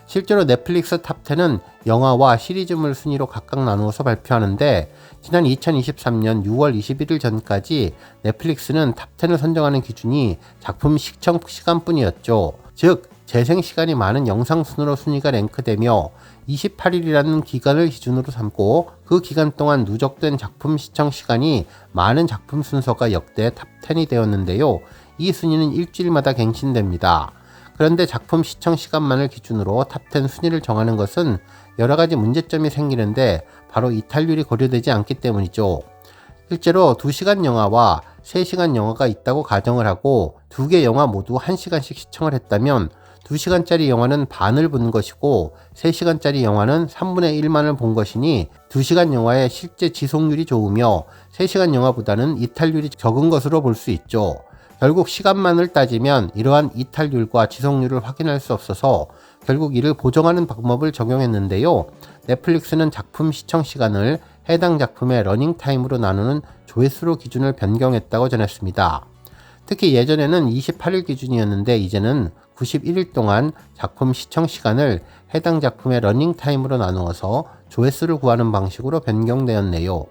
실제로 넷플릭스 탑10은 영화와 시리즈물 순위로 각각 나누어서 발표하는데 지난 2023년 6월 21일 전까지 넷플릭스는 탑10을 선정하는 기준이 작품 시청 시간뿐이었죠. 즉 재생 시간이 많은 영상 순으로 순위가 랭크되며 28일이라는 기간을 기준으로 삼고 그 기간 동안 누적된 작품 시청 시간이 많은 작품 순서가 역대 탑10이 되었는데요. 이 순위는 일주일마다 갱신됩니다. 그런데 작품 시청 시간만을 기준으로 탑10 순위를 정하는 것은 여러가지 문제점이 생기는데 바로 이탈률이 고려되지 않기 때문이죠. 실제로 2시간 영화와 3시간 영화가 있다고 가정을 하고 2개 영화 모두 1시간씩 시청을 했다면 2시간짜리 영화는 반을 본 것이고 3시간짜리 영화는 3분의 1만을 본 것이니 2시간 영화의 실제 지속률이 좋으며 3시간 영화보다는 이탈률이 적은 것으로 볼 수 있죠. 결국 시간만을 따지면 이러한 이탈률과 지속률을 확인할 수 없어서 결국 이를 보정하는 방법을 적용했는데요. 넷플릭스는 작품 시청 시간을 해당 작품의 러닝타임으로 나누는 조회수로 기준을 변경했다고 전했습니다. 특히 예전에는 28일 기준이었는데 이제는 91일 동안 작품 시청 시간을 해당 작품의 러닝타임으로 나누어서 조회수를 구하는 방식으로 변경되었네요.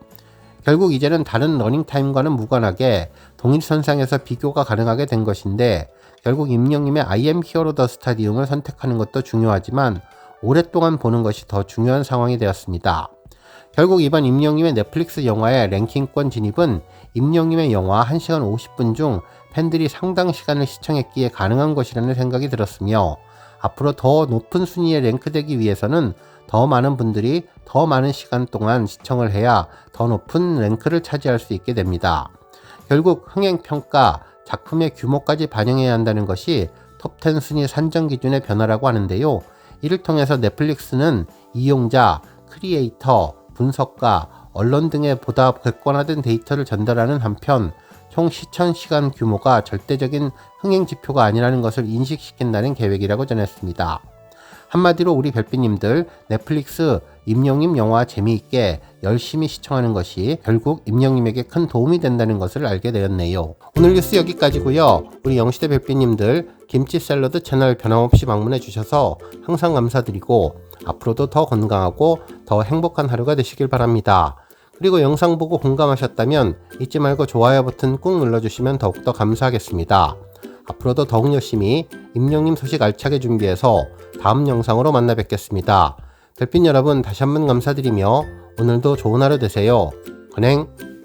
결국 이제는 다른 러닝타임과는 무관하게 동일선상에서 비교가 가능하게 된 것인데 결국 임영님의 I am hero the stadium을 선택하는 것도 중요하지만 오랫동안 보는 것이 더 중요한 상황이 되었습니다. 결국 이번 임영님의 넷플릭스 영화의 랭킹권 진입은 임영님의 영화 1시간 50분 중 팬들이 상당 시간을 시청했기에 가능한 것이라는 생각이 들었으며 앞으로 더 높은 순위에 랭크되기 위해서는 더 많은 분들이 더 많은 시간 동안 시청을 해야 더 높은 랭크를 차지할 수 있게 됩니다. 결국 흥행평가, 작품의 규모까지 반영해야 한다는 것이 톱10 순위 산정 기준의 변화라고 하는데요. 이를 통해서 넷플릭스는 이용자, 크리에이터, 분석가, 언론 등에 보다 객관화된 데이터를 전달하는 한편 총 시청 시간 규모가 절대적인 흥행 지표가 아니라는 것을 인식시킨다는 계획이라고 전했습니다. 한마디로 우리 별빛님들 넷플릭스 임영님 영화 재미있게 열심히 시청하는 것이 결국 임영님에게 큰 도움이 된다는 것을 알게 되었네요. 오늘 뉴스 여기까지고요. 우리 영시대 별빛님들 김치 샐러드 채널 변함없이 방문해 주셔서 항상 감사드리고 앞으로도 더 건강하고 더 행복한 하루가 되시길 바랍니다. 그리고 영상 보고 공감하셨다면 잊지 말고 좋아요 버튼 꾹 눌러주시면 더욱더 감사하겠습니다. 앞으로도 더욱 열심히 임영님 소식 알차게 준비해서 다음 영상으로 만나 뵙겠습니다. 별빛 여러분 다시 한번 감사드리며 오늘도 좋은 하루 되세요. 건행!